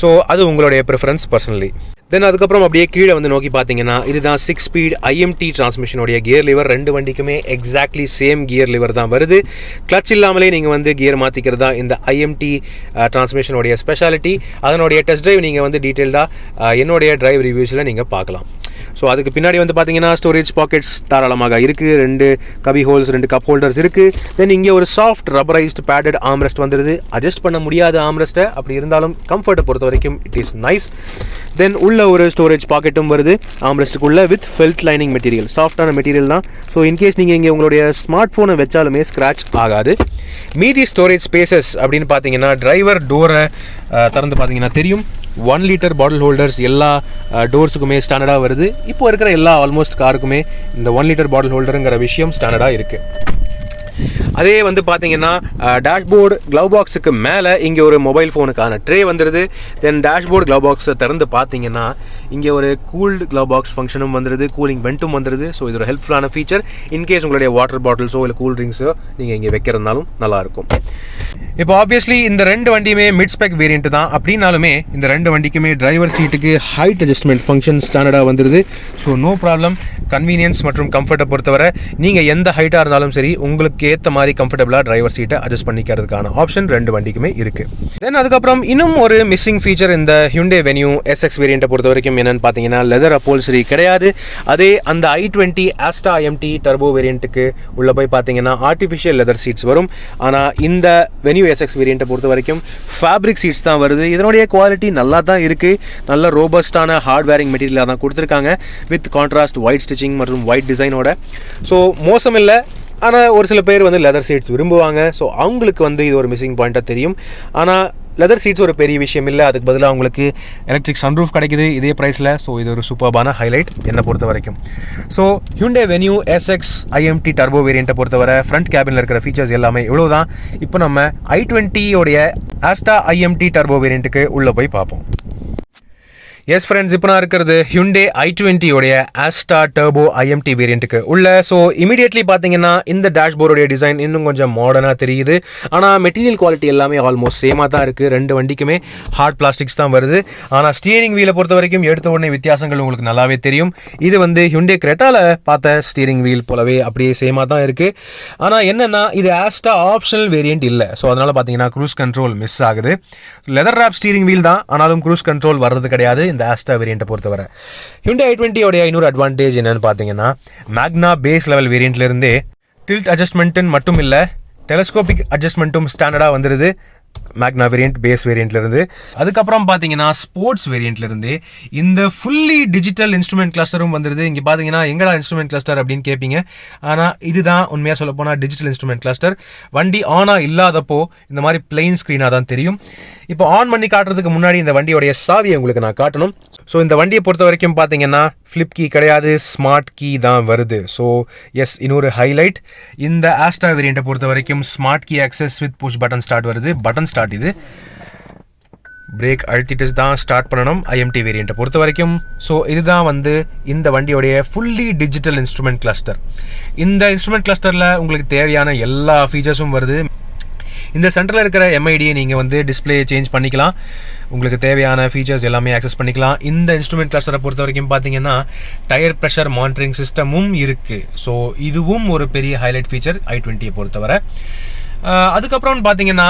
ஸோ அது உங்களுடைய ப்ரிஃபரன்ஸ் பர்சனலி. தென் அதுக்கப்புறம் அப்படியே கீழே வந்து நோக்கி பார்த்தீங்கன்னா இதுதான் 6 ஸ்பீட் IMT டிரான்ஸ்மிஷனுடைய கியர் லிவர். ரெண்டு வண்டிக்குமே எக்ஸாக்ட்லி சேம் கியர் லிவர் தான் வருது. கிளச் இல்லாமலே நீங்கள் வந்து கியர் மாற்றிக்கிறதா இந்த IMT டிரான்ஸ்மிஷனுடைய ஸ்பெஷாலிட்டி. அதனுடைய டெஸ்ட் ட்ரைவ் நீங்கள் வந்து டீட்டெயில்டாக என்னுடைய டிரைவ் ரிவ்யூஸில் நீங்கள் பார்க்கலாம். ஸோ அதுக்கு பின்னாடி வந்து பார்த்தீங்கன்னா ஸ்டோரேஜ் பாக்கெட்ஸ் தாராளமாக இருக்குது. 2 கபி ஹோல்ஸ், 2 கப் ஹோல்டர்ஸ் இருக்குது. தென் இங்கே ஒரு சாஃப்ட் ரப்பரைஸ்டு பேடட் ஆம்ரெஸ்ட் வந்துடுது. அட்ஜஸ்ட் பண்ண முடியாத ஆம்ரெஸ்ட்டை, அப்படி இருந்தாலும் கம்ஃபர்ட்டை பொறுத்த வரைக்கும் இட் இஸ் நைஸ். தென் உள்ள ஒரு ஸ்டோரேஜ் பாக்கெட்டும் வருது ஆம்ரெஸ்ட்டுக்குள்ளே வித் ஃபெல்ட் லைனிங் மெட்டீரியல், சாஃப்டான மெட்டீரியல் தான். ஸோ இன்கேஸ் நீங்கள் இங்கே உங்களுடைய ஸ்மார்ட் ஃபோனை வச்சாலுமே ஸ்க்ராட்ச் ஆகாது. மீதி ஸ்டோரேஜ் ஸ்பேசஸ் அப்படின்னு பார்த்தீங்கன்னா டிரைவர் டோரை திறந்து பார்த்தீங்கன்னா தெரியும். 1 லிட்டர் பாட்டில் ஹோல்டர்ஸ் எல்லா டோர்ஸுக்குமே ஸ்டாண்டர்டாக வருது. இப்போ இருக்கிற எல்லா ஆல்மோஸ்ட் காருக்குமே இந்த 1 லிட்டர் பாட்டில் ஹோல்டருங்கிற விஷயம் ஸ்டாண்டர்டாக இருக்குது. அதே வந்து பார்த்தீங்கன்னா டேஷ்போர்டு க்ளவ் பாக்ஸுக்கு மேலே இங்கே ஒரு மொபைல் ஃபோனுக்கான ட்ரே வந்துடுது. தென் டேஷ்போர்டு க்ளவ் பாக்ஸை திறந்து பார்த்தீங்கன்னா இங்கே ஒரு கூல்டு க்ளவ் பாக்ஸ் ஃபங்க்ஷனும் வந்துடுது, கூலிங் வெண்ட்டும் வந்துடுது. ஸோ இது ஒரு ஹெல்ப்ஃபுல்லான ஃபீச்சர். இன்கேஸ் உங்களுடைய வாட்டர் பாட்டில்ஸோ இல்லை கூல் ட்ரிங்க்ஸோ நீங்கள் இங்கே வைக்கிறதுனாலும் நல்லாயிருக்கும். இப்போ ஆப்வியஸ்லி இந்த ரெண்டு வண்டியுமே மிட் ஸ்பெக் வேரியண்ட் தான். அப்படின்னாலுமே இந்த ரெண்டு வண்டிக்குமே டிரைவர் சீட்டுக்கு ஹைட் அட்ஜஸ்ட்மெண்ட் ஃபங்க்ஷன் ஸ்டாண்டர்டாக வந்துடுது. So no problem. கன்வீனியன்ஸ் மற்றும் கம்ஃபர்ட்டை பொறுத்தவரை நீங்கள் எந்த ஹைட்டாக இருந்தாலும் சரி உங்களுக்கு ஏற்ற மாதிரி கம்ஃபர்டபுளாக டிரைவர் சீட்டை அட்ஜஸ்ட் பண்ணிக்கிறதுக்கான ஆப்ஷன் ரெண்டு வண்டிக்குமே இருக்குது. தென் அதுக்கப்புறம் இன்னும் ஒரு மிஸ்ஸிங் ஃபீச்சர் இந்த Hyundai Venue SX வேரியண்ட்டை பொறுத்த வரைக்கும் என்னென்னு பார்த்தீங்கன்னா லெதர் அப்போல்சரி கிடையாது. அதே அந்த i20 ஆஸ்டா IMT டர்போ வேரியண்ட்டுக்கு உள்ளே போய் பார்த்தீங்கன்னா ஆர்டிஃபிஷியல் லெதர் சீட்ஸ் வரும். ஆனால் இந்த Venue SX வேரியண்ட்டை பொறுத்த வரைக்கும் ஃபேப்ரிக் சீட்ஸ் தான் வருது. இதனுடைய குவாலிட்டி நல்லா தான் இருக்குது. நல்ல ரோபஸ்டான ஹார்ட்வேரிங் மெட்டீரியலாக தான் கொடுத்துருக்காங்க வித் கான்ட்ராஸ்ட் ஒயிட் ஸ்டிச்சிங் மற்றும் ஒயிட் டிசைனோட. ஸோ மோசம் இல்லை. ஆனால் ஒரு சில பேர் வந்து லெதர் சீட்ஸ் விரும்புவாங்க. ஸோ அவங்களுக்கு வந்து இது ஒரு மிஸ்ஸிங் பாயிண்ட்டாக தெரியும். ஆனால் லெதர் சீட்ஸ் ஒரு பெரிய விஷயம் இல்லை. அதுக்கு பதிலாக உங்களுக்கு எலக்ட்ரிக் சன்ரூஃப் கிடைக்குது இதே ப்ரைஸில். ஸோ இது ஒரு சூப்பர்பான ஹைலைட் என்னை பொறுத்த வரைக்கும். So Hyundai Venue SX IMT turbo வேரியண்ட்டை பொறுத்தவரை ஃப்ரண்ட் கேபினில் இருக்கிற ஃபீச்சர்ஸ் எல்லாமே இவ்வளோ தான். இப்போ நம்ம i20 உடைய ஆஸ்டா IMT டர்போ வேரியண்ட்டுக்கு உள்ளே போய் பார்ப்போம். எஸ் ஃப்ரெண்ட்ஸ், இப்போ நான் இருக்கிறது Hyundai i20 உடைய ஆஸ்டா டர்போ IMT வேரியண்ட்டுக்கு உள்ள. ஸோ இமீடியட்லி பார்த்தீங்கன்னா இந்த டேஷ்போர்டுடைய டிசைன் இன்னும் கொஞ்சம் மாடர்னாக தெரியுது. ஆனால் மெட்டீரியல் குவாலிட்டி எல்லாமே ஆல்மோஸ்ட் சேமாக தான் இருக்குது. ரெண்டு வண்டிக்குமே ஹார்ட் பிளாஸ்டிக்ஸ் தான் வருது. ஆனால் ஸ்டீரிங் வீலை பொறுத்த வரைக்கும் எடுத்த உடனே வித்தியாசங்கள் உங்களுக்கு நல்லாவே தெரியும். இது வந்து Hyundai Cretaல பார்த்த ஸ்டீரிங் வீல் போலவே அப்படியே சேமாக தான் இருக்குது. ஆனால் என்னென்னா இது ஆஸ்டா ஆப்ஷனல் வேரியண்ட் இல்லை. ஸோ அதனால் பார்த்தீங்கன்னா க்ரூஸ் கண்ட்ரோல் மிஸ் ஆகுது. லெதர் ராப் ஸ்டீரிங் வீல் தான், ஆனாலும் க்ரூஸ் கண்ட்ரோல் வர்றது கிடையாது இந்த ஆஸ்டா வேரியண்ட்டை பொறுத்தவரை. Hyundai i20 உடைய இன்னொரு அட்வான்டேஜ் என்னன்னு பார்த்தீங்கன்னா மேக்னா பேஸ் லெவல் வேரியண்ட்லேருந்தே டில்ட் அட்ஜஸ்ட்மெண்ட்டுன்னு மட்டும் இல்லை, டெலஸ்கோபிக் அட்ஜஸ்ட்மெண்ட்டும் ஸ்டாண்டர்டாக வந்துடுது மேக்னா வேரியண்ட் பேஸ் வேரியண்ட்லேருந்து. அதுக்கப்புறம் பார்த்தீங்கன்னா ஸ்போர்ட்ஸ் வேரியண்ட்லேருந்து இந்த ஃபுல்லி டிஜிட்டல் இன்ஸ்ட்ருமெண்ட் கிளஸ்டரும் வந்துடுது. இங்கே பார்த்தீங்கன்னா எங்கடா இன்ஸ்ட்ருமெண்ட் கிளஸ்டர் அப்படின்னு கேட்பீங்க. ஆனால் இதுதான் உண்மையாக சொல்ல போனால் டிஜிட்டல் இன்ஸ்ட்ருமெண்ட் கிளஸ்டர். வண்டி ஆனாக இல்லாதப்போ இந்த மாதிரி பிளெயின் ஸ்க்ரீனாக தான் தெரியும். இப்போ ஆன் பண்ணி காட்டுறதுக்கு முன்னாடி இந்த வண்டியோடைய சாவியை உங்களுக்கு நான் காட்டணும். ஸோ இந்த வண்டியை பொறுத்த வரைக்கும் பார்த்தீங்கன்னா ஃப்ளிப் கீ கிடையாது, ஸ்மார்ட் கீ தான் வருது. ஸோ எஸ், இன்னொரு ஹைலைட் இந்த ஆஸ்டா வேரியண்ட்டை பொறுத்த வரைக்கும் smart key access with push button start வருது. பட்டன் ஸ்டார்ட் இது. பிரேக் அழுத்திட்டு தான் ஸ்டார்ட் பண்ணணும் ஐஎம்டி வேரியண்ட்டை பொறுத்த வரைக்கும். ஸோ இதுதான் வந்து இந்த வண்டியோடைய ஃபுல்லி டிஜிட்டல் இன்ஸ்ட்ருமெண்ட் கிளஸ்டர். இந்த இன்ஸ்ட்ருமெண்ட் கிளஸ்டரில் உங்களுக்கு தேவையான எல்லா ஃபீச்சர்ஸும் வருது. இந்த சென்டரில் இருக்கிற எம்ஐடியை நீங்கள் வந்து டிஸ்பிளே சேஞ்ச் பண்ணிக்கலாம், உங்களுக்கு தேவையான ஃபீச்சர்ஸ் எல்லாமே ஆக்சஸ் பண்ணிக்கலாம். இந்த இன்ஸ்ட்ருமெண்ட் கிளஸ்டரை பொறுத்த வரைக்கும் பார்த்தீங்கன்னா டயர் ப்ரெஷர் மானிட்டரிங் சிஸ்டமும் இருக்குது. ஸோ இதுவும் ஒரு பெரிய ஹைலைட் ஃபீச்சர் i20 பொறுத்தவரை. அதுக்கப்புறம் பார்த்தீங்கன்னா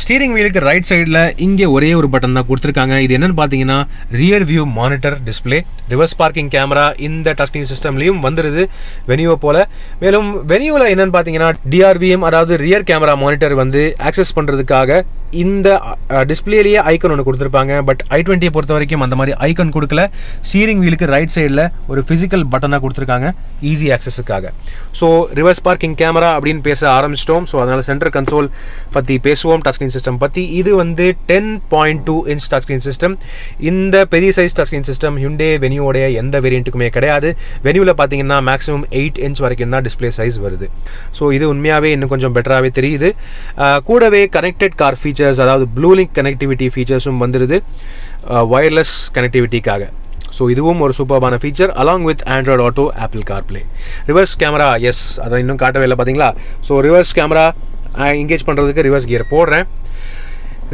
ஸ்டீரிங் வீலுக்கு ரைட் சைடில் இங்கே ஒரே ஒரு பட்டன் தான் கொடுத்துருக்காங்க. இது என்னென்னு பார்த்தீங்கன்னா rear view monitor display, reverse parking camera இந்த டச் ஸ்க்ரீன் சிஸ்டம்லேயும் வந்துடுது வெனியூவை போல். மேலும் வெனியூவில் என்னென்னு பார்த்தீங்கன்னா டிஆர்விஎம் அதாவது ரியர் கேமரா மானிட்டர் வந்து ஆக்சஸ் பண்ணுறதுக்காக இந்த டிஸ்பிளேலேயே ஐக்கன் ஒன்று கொடுத்துருப்பாங்க. பட் i20 பொறுத்த வரைக்கும் அந்த மாதிரி ஐக்கன் கொடுக்கல. ஸ்டீரிங் வீலுக்கு ரைட் சைடில் ஒரு ஃபிசிக்கல் பட்டனாக கொடுத்துருக்காங்க ஈஸி ஆக்சஸுக்காக. ஸோ ரிவர்ஸ் பார்க்கிங் கேமரா அப்படின்னு பேச ஆரம்பிச்சிட்டோம். ஸோ அதனால் சென்டர் கன்சோல் பற்றி பேசுவோம், டச் ஸ்க்ரீன் சிஸ்டம் பற்றி. இது வந்து 10.2 இன்ச் டச் ஸ்க்ரீன் சிஸ்டம். இந்த பெரிய size touch screen system Hyundai வெனியூடைய எந்த வேரியண்ட்டுக்குமே கிடையாது. வெனியூவில் பார்த்தீங்கன்னா மேக்ஸிமம் 8 இன்ச் வரைக்கும் தான் டிஸ்பிளே சைஸ் வருது. ஸோ இது உண்மையாகவே இன்னும் கொஞ்சம் பெட்டராகவே தெரியுது. கூடவே கனெக்டட் கார் ஃபீச்சர்ஸ் அதாவது ப்ளூ லிங்க் கனெக்டிவிட்டி ஃபீச்சர்ஸும் வந்துடுது வயர்லெஸ் கனெக்டிவிட்டிக்காக. ஸோ இதுவும் ஒரு சூப்பர்பான feature along with Android Auto, Apple CarPlay. Reverse camera yes அதை இன்னும் காட்டவே இல்லை பார்த்தீங்களா. ஸோ ரிவர்ஸ் கேமரா என்கேஜ் பண்ணுறதுக்கு ரிவர்ஸ் கியர் போடுறேன்.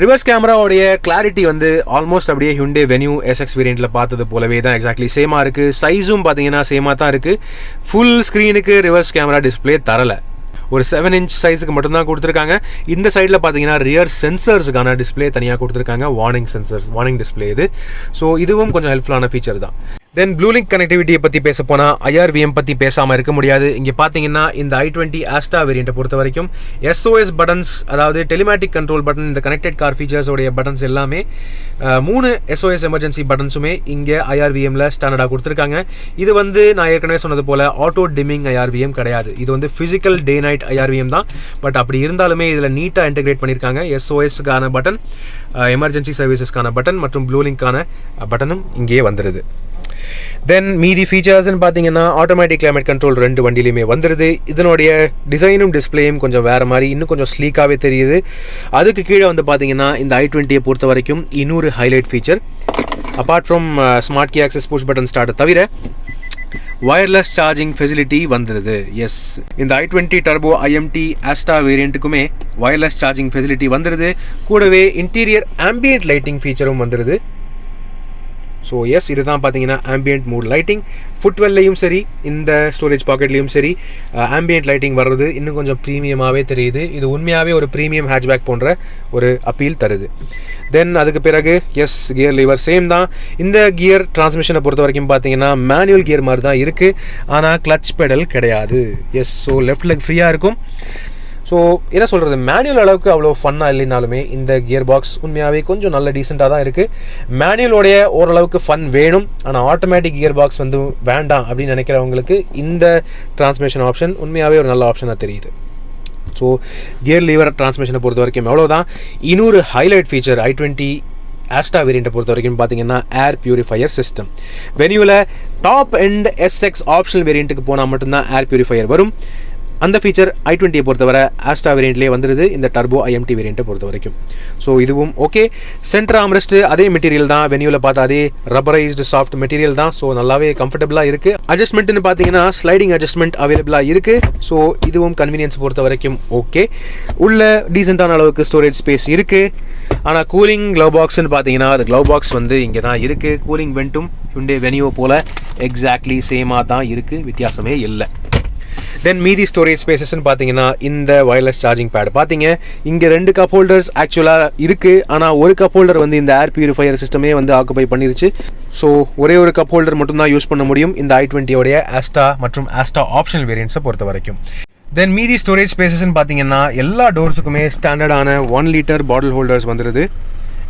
ரிவர்ஸ் கேமராவுடைய கிளாரிட்டி வந்து ஆல்மோஸ்ட் அப்படியே Hyundai Venue SX வேரியண்ட்டில் பார்த்தது போலவே தான் எக்ஸாக்ட்லி சேமாக இருக்குது. சைஸும் பார்த்தீங்கன்னா சேமாக தான் இருக்குது. ஃபுல் ஸ்க்ரீனுக்கு ரிவர்ஸ் கேமரா டிஸ்பிளே தரலை, ஒரு 7 இன்ச் சைஸுக்கு மட்டும்தான் கொடுத்துருக்காங்க. இந்த சைடில் பார்த்தீங்கன்னா ரியர் சென்சர்ஸுக்கான டிஸ்பிளே தனியாக கொடுத்துருக்காங்க, வார்னிங் டிஸ்பிளே இது. ஸோ இதுவும் கொஞ்சம் ஹெல்ப்ஃபுல்லான ஃபீச்சர் தான். தென் ப்ளூ லிங்க் கனெக்டிவிட்டியை பற்றி பேச போனால் IRVM பற்றி பேசாமல் இருக்க முடியாது. இங்கே பார்த்தீங்கன்னா இந்த i20 Asta வேரியண்ட்டை பொறுத்த வரைக்கும் SOS பட்டன்ஸ் அதாவது டெலிமேட்டிக் கண்ட்ரோல் பட்டன், இந்த கனெக்டட் கார் ஃபீச்சர்ஸோடைய பட்டன்ஸ் எல்லாமே 3 SOS எமர்ஜென்சி பட்டன்ஸுமே இங்கே IRVMல ஸ்டாண்டர்டாக கொடுத்துருக்காங்க. இது வந்து நான் ஏற்கனவே சொன்னது போல் ஆட்டோ டிமிங் IRVM கிடையாது, இது வந்து ஃபிசிக்கல் டே நைட் IRVM தான். பட் அப்படி இருந்தாலுமே இதில் நீட்டாக இன்டெகிரேட் பண்ணியிருக்காங்க. SOSக்கான பட்டன், எமர்ஜென்சி சர்வீசஸ்க்கான பட்டன் மற்றும் ப்ளூ லிங்க்கான பட்டனும் இங்கேயே வந்துடுது. தென் மீதி ஃபீச்சர்ஸ்ன்னு பார்த்தீங்கன்னா ஆட்டோமேட்டிக் கிளைமேட் கண்ட்ரோல் 2 வண்டியிலையுமே வந்துடுது. இதனுடைய டிசைனும் டிஸ்பிளேயும் கொஞ்சம் வேறு மாதிரி, இன்னும் கொஞ்சம் ஸ்லீக்காகவே தெரியுது. அதுக்கு கீழே வந்து பார்த்தீங்கன்னா இந்த i20 பொறுத்த வரைக்கும் இன்னொரு highlight feature apart from smart key access push button ஸ்டார்ட்டை தவிர வயர்லெஸ் சார்ஜிங் ஃபெசிலிட்டி வந்துடுது. எஸ், இந்த i20 டர்போ IMT Asta வேரியண்ட்டுக்குமே வயர்லெஸ் சார்ஜிங் ஃபெசிலிட்டி வந்துடுது. கூடவே இன்டீரியர் ஆம்பியன்ட் லைட்டிங் ஃபீச்சரும் வந்துடுது. ஸோ எஸ், இது தான் பார்த்தீங்கன்னா ஆம்பியன்ட் மூட் லைட்டிங். ஃபுட்வெல்லையும் சரி இந்த ஸ்டோரேஜ் பாக்கெட்லேயும் சரி ஆம்பியன்ட் லைட்டிங் வர்றது இன்னும் கொஞ்சம் ப்ரீமியமாகவே தெரியுது. இது உண்மையாகவே ஒரு ப்ரீமியம் ஹேட்ச்பேக் போன்ற ஒரு அப்பீல் தருது. தென் அதுக்கு பிறகு எஸ், கியர் லிவர் சேம் தான். இந்த கியர் டிரான்ஸ்மிஷனை பொறுத்த வரைக்கும் பார்த்தீங்கன்னா மேனுவல் கியர் மாதிரி தான் இருக்குது, ஆனால் கிளச் பெடல் கிடையாது. எஸ், ஸோ லெஃப்ட் லெக் ஃப்ரீயாக இருக்கும். ஸோ என்ன சொல்கிறது, மேனுவல் அளவுக்கு அவ்வளோ ஃபன்னாக இல்லைனாலுமே இந்த கியர் பாக்ஸ் உண்மையாகவே கொஞ்சம் நல்ல டீசெண்டாக தான் இருக்குது. மேனுவலோடைய ஓரளவுக்கு ஃபன் வேணும், ஆனால் ஆட்டோமேட்டிக் கியர் பாக்ஸ் வந்து வேண்டாம் அப்படின்னு நினைக்கிறவங்களுக்கு இந்த டிரான்ஸ்மிஷன் ஆப்ஷன் உண்மையாகவே ஒரு நல்ல ஆப்ஷனாக தெரியுது. ஸோ கியர் லீவர் டிரான்ஸ்மிஷனை பொறுத்த வரைக்கும் எவ்வளோதான். இன்னொரு ஹைலைட் ஃபீச்சர் i20 Asta வேரியண்ட்டை பொறுத்த வரைக்கும் பார்த்தீங்கன்னா ஏர் பியூரிஃபையர் சிஸ்டம். வெனியூவில் டாப் அண்ட் SX ஆப்ஷனல் வேரியண்ட்டுக்கு போனால் மட்டும்தான் ஏர் பியூரிஃபையர் வரும். அந்த ஃபீச்சர் i20 பொறுத்தவரை Asta வேரியண்ட்லேயே வந்துடுது இந்த டர்போ IMT வேரியண்ட்டை பொறுத்த வரைக்கும். ஸோ இதுவும் ஓகே. சென்டர் ஆம்ரெஸ்ட் அதே மெட்டீரியல் தான், வெனியூவில் பார்த்தா அதே ரப்பரைஸ்டு சாஃப்ட் மெட்டீரியல் தான். ஸோ நல்லாவே கம்ஃபர்டபுளாக இருக்குது. அட்ஜஸ்ட்மெண்ட்னு பார்த்தீங்கன்னா ஸ்லைடிங் அட்ஜஸ்ட்மெண்ட் அவைலபிளாக இருக்குது. ஸோ இதுவும் கன்வீனியன்ஸ் பொறுத்த வரைக்கும் ஓகே. உள்ள டீசெண்டான அளவுக்கு ஸ்டோரேஜ் ஸ்பேஸ் இருக்குது. ஆனால் கூலிங் க்ளவ் பாக்ஸ்ன்னு பார்த்தீங்கன்னா அது க்ளவ் பாக்ஸ் வந்து இங்கே தான் இருக்குது. கூலிங் வெண்ட்டும் Hyundai Venue போல் எக்ஸாக்ட்லி சேமாக தான் இருக்குது, வித்தியாசமே இல்லை. தென் மீதி ஸ்டோரேஜ் ஸ்பேசஸ்ன்னு பார்த்தீங்கன்னா இந்த வயர்லெஸ் சார்ஜிங் பேட் பார்த்தீங்க, இங்கே 2 கப் ஹோல்டர்ஸ் ஆக்சுவலாக இருக்குது. ஆனால் ஒரு கப் ஹோல்டர் வந்து இந்த ஏர் பியூரிஃபையர் சிஸ்டமே வந்து ஆக்குபை பண்ணிருச்சு. ஸோ ஒரே ஒரு கப் ஹோல்டர் மட்டும்தான் யூஸ் பண்ண முடியும் இந்த i20 Asta மற்றும் Asta ஆப்ஷனல் வேரியண்ட்ஸை பொறுத்த வரைக்கும். தென் மீதி ஸ்டோரேஜ் ஸ்பேசஸ்ன்னு பார்த்தீங்கன்னா எல்லா டோர்ஸுக்குமே ஸ்டாண்டர்டான 1 லிட்டர் பாட்டில் ஹோல்டர்ஸ் வந்துடுது.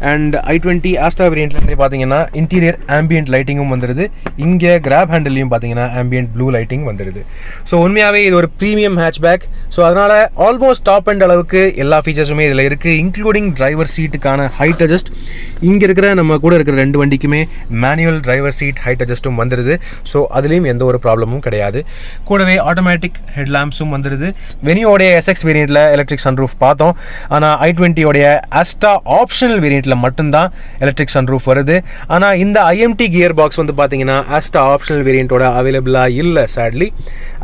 அண்ட் i20 Asta வேரியண்ட்லேருந்தே பார்த்தீங்கன்னா இன்டீரியர் ஆம்பியன்ட் லைட்டிங்கும் வந்துடுது. இங்கே கிராப் ஹேண்டில்லையும் பார்த்தீங்கன்னா ஆம்பியன்ட் ப்ளூ லைட்டிங் வந்துடுது. ஸோ உண்மையாகவே இது ஒரு ப்ரீமியம் ஹேட்ச்பேக். ஸோ அதனால் ஆல்மோஸ்ட் டாப் அண்ட் அளவுக்கு எல்லா ஃபீச்சர்ஸுமே இதில் இருக்குது, இன்க்ளூடிங் டிரைவர் சீட்டுக்கான ஹைட் அட்ஜஸ்ட். இங்கே இருக்கிற நம்ம கூட இருக்கிற 2 வண்டிக்குமே மேனுவல் டிரைவர் சீட் ஹைட் அட்ஜஸ்ட்டும் வந்துடுது. ஸோ அதுலேயும் எந்த ஒரு ப்ராப்ளமும் கிடையாது. கூடவே ஆட்டோமேட்டிக் ஹெட்லாம்ப்ஸும் வந்துடுது. வெனியோடைய SX வேரியண்ட்டில் எலக்ட்ரிக் சன்ரூஃப் பார்த்தோம், ஆனால் i20 Asta ஆப்ஷனல் வேரியண்ட்டில் சீட்டில் மட்டும்தான் எலக்ட்ரிக் சன்ரூஃப் வருது. ஆனால் இந்த ஐஎம்டி கியர் பாக்ஸ் வந்து பார்த்தீங்கன்னா ஆஸ்டா ஆப்ஷனல் வேரியண்ட்டோட அவைலபிளாக இல்லை. சேட்லி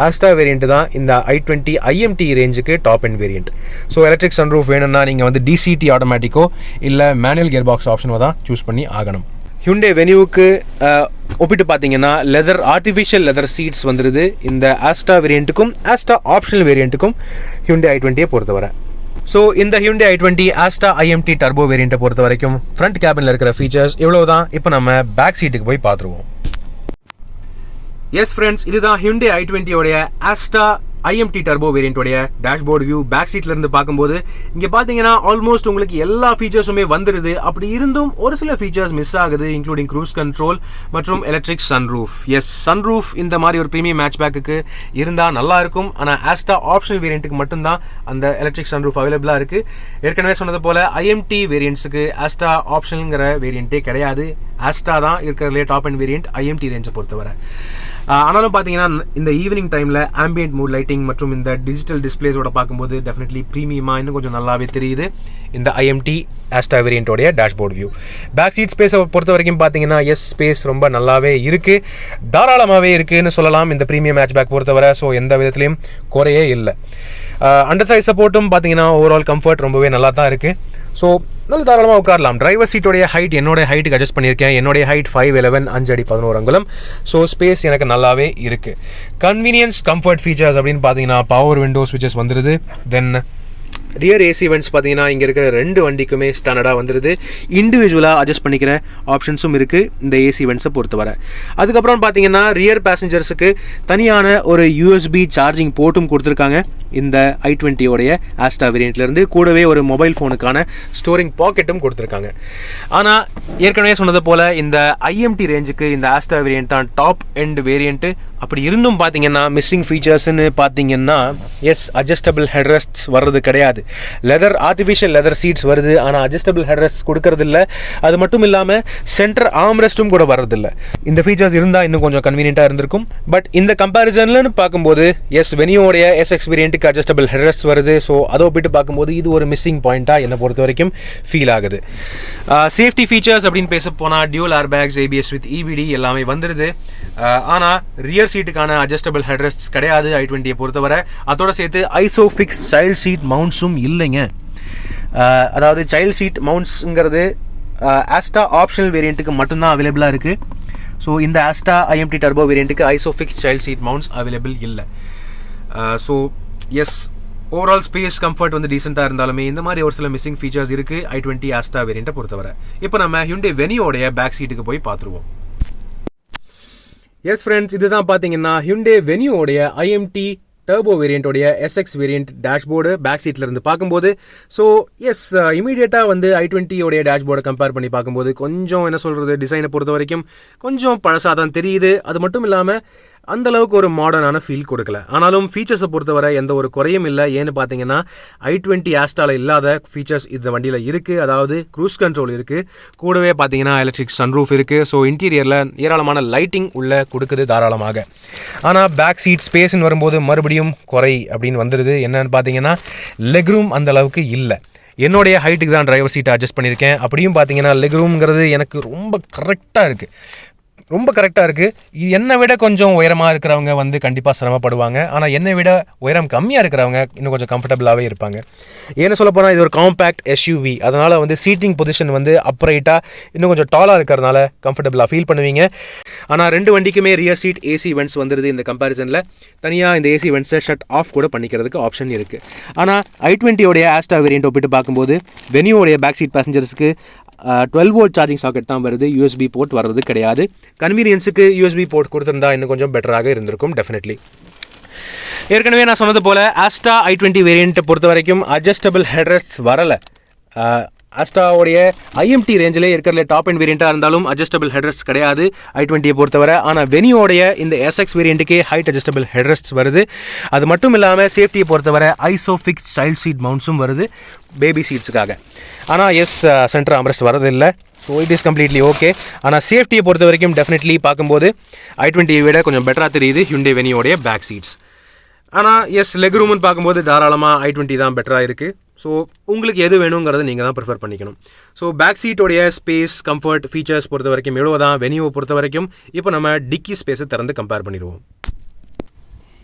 ஆஸ்டா வேரியண்ட் தான் இந்த i20 ஐஎம்டி ரேஞ்சுக்கு top end variant. So electric sunroof வேணும்னா நீங்கள் வந்து டிசிடி ஆட்டோமேட்டிக்கோ இல்லை மேனுவல் கியர் பாக்ஸ் ஆப்ஷனோ தான் சூஸ் பண்ணி ஆகணும். ஹியூண்டே வென்யூக்கு ஒப்பிட்டு பார்த்தீங்கன்னா ஆர்டிஃபிஷியல் லெதர் சீட்ஸ் வந்துடுது இந்த ஆஸ்டா வேரியண்ட்டுக்கும் ஆஸ்டா ஆப்ஷனல் வேரியண்ட்டுக்கும் ஹியூண்டே i20 பொறுத்தவரை. ஸோ இந்த Hyundai i20 Asta IMT turbo வேரியண்ட்டை பொறுத்த வரைக்கும் ஃப்ரண்ட் கேபினில் இருக்கிற ஃபீச்சர்ஸ் இவ்வளோ தான். இப்போ நம்ம பேக் சீட்டுக்கு போய் பார்த்துருவோம். எஸ் ஃப்ரெண்ட்ஸ், இதுதான் Hyundai i20 Asta IMT turbo வேரியண்ட்டோடைய டேஷ்போர்டு வியூ. பேக் சீட்ல இருந்து பார்க்கும்போது இங்கே பார்த்தீங்கன்னா ஆல்மோஸ்ட் உங்களுக்கு எல்லா ஃபீச்சர்ஸுமே வந்துடுது. அப்படி இருந்தும் ஒரு சில ஃபீச்சர்ஸ் மிஸ் ஆகுது, இன்க்ளூடிங் க்ரூஸ் கண்ட்ரோல் மற்றும் எலக்ட்ரிக் சன்ரூஃப். எஸ், சன்ரூஃப் இந்த மாதிரி ஒரு ப்ரீமியம் மேட்ச்பேக்கு இருந்தால் நல்லா இருக்கும். ஆனால் ஆஸ்டா ஆப்ஷனல் வேரியண்ட்டுக்கு மட்டும்தான் அந்த எலக்ட்ரிக் சன்ரூஃப் அவைலபிளாக இருக்குது. ஏற்கனவே சொன்னது போல் ஐஎம்டி வேரியண்ட்ஸுக்கு ஆஸ்டா ஆப்ஷனுங்கிற வேரியண்ட்டே கிடையாது. ஆஸ்டா தான் இருக்கிறதுலே டாப் அண்ட் வேரியண்ட் ஐஎம்டி ரேஞ்சை பொறுத்தவரை. ஆனாலும் பார்த்தீங்கன்னா இந்த ஈவினிங் டைமில் ஆம்பியன்ட் மூட் லைட்டிங் மற்றும் இந்த டிஜிட்டல் டிஸ்பிளேஸோட பார்க்கும்போது டெஃபினெட்லி ப்ரீமியமாக இன்னும் கொஞ்சம் நல்லாவே தெரியுது இந்த ஐஎம்டி ஆஸ்டா வேரியண்ட்டோடைய டேஷ்போர்ட் வியூ. பேக் சீட் ஸ்பேஸை பொறுத்த வரைக்கும் பார்த்தீங்கன்னா ஸ்பேஸ் ரொம்ப நல்லாவே இருக்குது, தாராளமாகவே இருக்குதுன்னு சொல்லலாம் இந்த ப்ரீமியம் மேட்ச்பேக் பொறுத்தவரை. ஸோ எந்த விதத்துலையும் குறையே இல்லை. அண்டர் சைஸ் சப்போர்ட்டும் பார்த்தீங்கன்னா ஓவரால் கம்ஃபர்ட் ரொம்பவே நல்லா தான் இருக்குது. ஸோ நல்ல தாராளமாக உட்காரலாம். டிரைவர் சீட்டோடைய ஹைட் என்னோடய ஹைட்டுக்கு அட்ஜஸ்ட் பண்ணியிருக்கேன். என்னுடைய ஹைட் 5'11", 5 அடி 11 அங்குலம். ஸோ ஸ்பேஸ் எனக்கு நல்லாவே இருக்குது. கன்வீனியன்ஸ் கம்ஃபர்ட் ஃபீச்சர்ஸ் அப்படின்னு பார்த்தீங்கன்னா பவர் விண்டோ ஸ்விட்சஸ் வந்துடுது. தென் ரியர் ஏசி வென்ட்ஸ் பார்த்தீங்கன்னா இங்கே இருக்கிற ரெண்டு வண்டிக்குமே ஸ்டாண்டர்டாக வந்துடுது. இண்டிவிஜுவலாக அட்ஜஸ்ட் பண்ணிக்கிற ஆப்ஷன்ஸும் இருக்குது இந்த ஏசி வென்ட்ஸை பொறுத்தவரை. அதுக்கப்புறம் பார்த்தீங்கன்னா ரியர் பேசஞ்சர்ஸுக்கு தனியான ஒரு யூஎஸ்பி சார்ஜிங் போர்ட்டும் கொடுத்துருக்காங்க இந்த i20 ஆஸ்டா வேரியண்ட்லேருந்து. கூடவே ஒரு மொபைல் ஃபோனுக்கான ஸ்டோரிங் பாக்கெட்டும் கொடுத்துருக்காங்க. ஆனால் ஏற்கனவே சொன்னது போல் இந்த ஐஎம்டி ரேஞ்சுக்கு இந்த ஆஸ்டா வேரியண்ட் தான் டாப் எண்ட் வேரியண்ட்டு. அப்படி இருந்தும் பார்த்தீங்கன்னா மிஸ்ஸிங் ஃபீச்சர்ஸ்ன்னு பார்த்தீங்கன்னா அட்ஜஸ்டபிள் ஹெட்ரெஸ்ட்ஸ் வர்றது கிடையாது. ஆர்டிஃபிஷியல் லெதர் சீட்ஸ் வருது, ஆனால் அட்ஜஸ்டபிள் ஹெட்ரெஸ்ட் கொடுக்கறதில்ல. அது மட்டும் இல்லாமல் சென்டர் ஆம்ரெஸ்ட்டும் கூட வர்றதில்ல. இந்த ஃபீச்சர்ஸ் இருந்தால் இன்னும் கொஞ்சம் கன்வீனியன்ட்டாக இருந்திருக்கும். பட் இந்த கம்பேரிசன்லன்னு பார்க்கும்போது வெனியோடைய எஸ்எக்ஸ் வேரியண்ட்டுக்கு அட்ஜஸ்டபிள் ஹெட்ரெஸ்ட் வருது. ஸோ அதை ஒப்பிட்டு பார்க்கும்போது இது ஒரு மிஸ்ஸிங் பாயிண்ட்டாக என்னை பொறுத்த வரைக்கும் ஃபீல் ஆகுது. சேஃப்டி ஃபீச்சர்ஸ் அப்படின்னு பேச போனால் dual airbags, ABS with EBD எல்லாமே வந்துடுது. ஆனால் ரியர் சீட்டுக்கான அட்ஜஸ்டபிள் ஹெட்ரெஸ்ட்ஸ் கிடையாது i20 பொறுத்தவரை. அதோட சேர்த்து ஐசோஃபிக்ஸ் சைல்ட் சீட் மவுண்ட்ஸும் இல்லைங்க. அதாவது சைல்ட் சீட் மவுண்ட்ஸுங்கிறது ஆஸ்டா ஆப்ஷனல் வேரியண்ட்டுக்கு மட்டும்தான் அவைலபிளாக இருக்குது. ஸோ இந்த ஆஸ்டா ஐஎம்டி டர்போ வேரியண்ட்டுக்கு isofix child seat mounts available இல்லை. ஸோ ஓவரால் ஸ்பேஸ் கம்ஃபர்ட் வந்து டீசெண்டாக இருந்தாலுமே இந்த மாதிரி ஒரு சில மிஸ்ஸிங் ஃபீச்சர்ஸ் இருக்குது i20 ஆஸ்டா வேரியண்ட்டை பொறுத்தவரை. இப்போ நம்ம ஹியூண்டே வெனியோடைய பேக் சீட்டுக்கு போய் பார்த்துருவோம். எஸ் ஃப்ரெண்ட்ஸ், இதுதான் பார்த்தீங்கன்னா ஹியூண்டே வெனியோடைய ஐஎம்டி டர்போ வேரியண்ட்டோடைய எஸ்எக்ஸ் வேரியண்ட் டேஷ்போர்டு பேக் சீட்டில் இருந்து பார்க்கும்போது. ஸோ இமீடியட்டாக வந்து i20 டேஷ்போர்டை கம்பேர் பண்ணி பார்க்கும்போது கொஞ்சம் என்ன சொல்கிறது, டிசைனை பொறுத்த வரைக்கும் கொஞ்சம் பழசாக தான் தெரியுது. அது மட்டும் இல்லாமல் அந்தளவுக்கு ஒரு மாடர்னான ஃபீல் கொடுக்கல. ஆனாலும் ஃபீச்சர்ஸை பொறுத்தவரை எந்த ஒரு குறையும் இல்லை. ஏன்னு பார்த்தீங்கன்னா i20 ஆஸ்டாவில் இல்லாத ஃபீச்சர்ஸ் இந்த வண்டியில் இருக்குது. அதாவது க்ரூஸ் கண்ட்ரோல் இருக்குது, கூடவே பார்த்தீங்கன்னா எலக்ட்ரிக் சன்ரூஃப் இருக்குது. ஸோ இன்டீரியரில் ஏராளமான லைட்டிங் உள்ள கொடுக்குது தாராளமாக. ஆனால் பேக் சீட் ஸ்பேஸ்ன்னு வரும்போது மறுபடியும் குறை அப்படின்னு வந்துடுது. என்னன்னு பார்த்தீங்கன்னா லெக் ரூம் அந்த அளவுக்கு இல்லை. என்னுடைய ஹைட்டுக்கு தான் டிரைவர் சீட்டை அட்ஜஸ்ட் பண்ணியிருக்கேன். அப்படியும் பார்த்தீங்கன்னா லெக் ரூம்ங்கிறது எனக்கு ரொம்ப கரெக்டாக இருக்குது. என்னை விட கொஞ்சம் உயரமாக இருக்கிறவங்க வந்து கண்டிப்பாக சிரமப்படுவாங்க. ஆனால் என்னை விட உயரம் கம்மியாக இருக்கிறவங்க இன்னும் கொஞ்சம் கம்ஃபர்டபுளாகவே இருப்பாங்க. ஏன்னு சொல்ல போனால் இது ஒரு காம்பேக்ட் எஸ்யூவி. அதனால் வந்து சீட்டிங் பொசிஷன் வந்து அப்ரைட்டாக இன்னும் கொஞ்சம் டாலாக இருக்கிறதுனால கம்ஃபர்டபுளாக ஃபீல் பண்ணுவீங்க. ஆனால் ரெண்டு வண்டிக்குமே ரியர் சீட் ஏசி வென்ட்ஸ் வந்துடுது. இந்த கம்பேரிசனில் தனியாக இந்த ஏசி வென்ட்ஸை ஷட் ஆஃப் கூட பண்ணிக்கிறதுக்கு ஆப்ஷன் இருக்குது. ஆனால் i20 ஆஸ்டா வேரியண்ட் ஒப்பிட்டு பார்க்கும்போது வெனியோடைய பேக் சீட் பேசஞ்சர்ஸ்க்கு 12 வோல்ட் சார்ஜிங் சாக்கெட் தான் வருது. யூஎஸ்பி போர்ட் வர்றது கிடையாது. கன்வீனியன்ஸுக்கு யூஎஸ்பி போர்ட் கொடுத்துருந்தா இன்னும் கொஞ்சம் பெட்டராக இருந்திருக்கும் டெஃபினெட்லி. ஏற்கனவே நான் சொன்னது போல் ஆஸ்டா i20 வேரியண்ட்டை பொறுத்த வரைக்கும் அட்ஜஸ்டபிள் ஹெட்ரெஸ்ட்ஸ் வரலை. ஆஸ்டாவுடைய ஐஎம்டி ரேஞ்சிலே இருக்கிற டாப் அண்ட் வேரியண்ட்டாக இருந்தாலும் அட்ஜஸ்டபிள் ஹெட்ரெஸ்ட் கிடையாது i20 பொறுத்தவரை. ஆனால் வெனியோடைய இந்த எஸ்எக்ஸ் வேரியண்ட்டுக்கே ஹைட் அட்ஜஸ்டபிள் ஹெட்ரெஸ்ட்ஸ் வருது. அது மட்டும் இல்லாமல் சேஃப்டியை பொறுத்தவரை ஐசோஃபிக்ஸ் சைல்ட் சீட் மவுண்ட்ஸும் வருது பேபி சீட்ஸுக்காக. ஆனால் சென்டர் ஆம்ரெஸ்ட் வரதில்லை. So it is completely okay. ஆனால் சேஃப்டியை பொறுத்த வரைக்கும் டெஃபினெட்லி பார்க்கும்போது i20 விட கொஞ்சம் பெட்டராக தெரியுது ஹியூண்டே வெனியோடைய பேக் சீட்ஸ். ஆனால் லெக் ரூம்னு பார்க்கும்போது தாராளமாக i20 தான் பெட்டராக இருக்குது. ஸோ உங்களுக்கு எது வேணுங்கிறத நீங்கள் தான் ப்ரிஃபர் பண்ணிக்கணும். ஸோ பேக் சீட்டோடைய ஸ்பேஸ், கம்ஃபர்ட், ஃபீச்சர்ஸ் பொறுத்த வரைக்கும் எவ்வளோ தான். வெனியூவை பொறுத்த வரைக்கும் இப்போ நம்ம டிக்கி ஸ்பேஸை திறந்து கம்பேர் பண்ணிடுவோம்.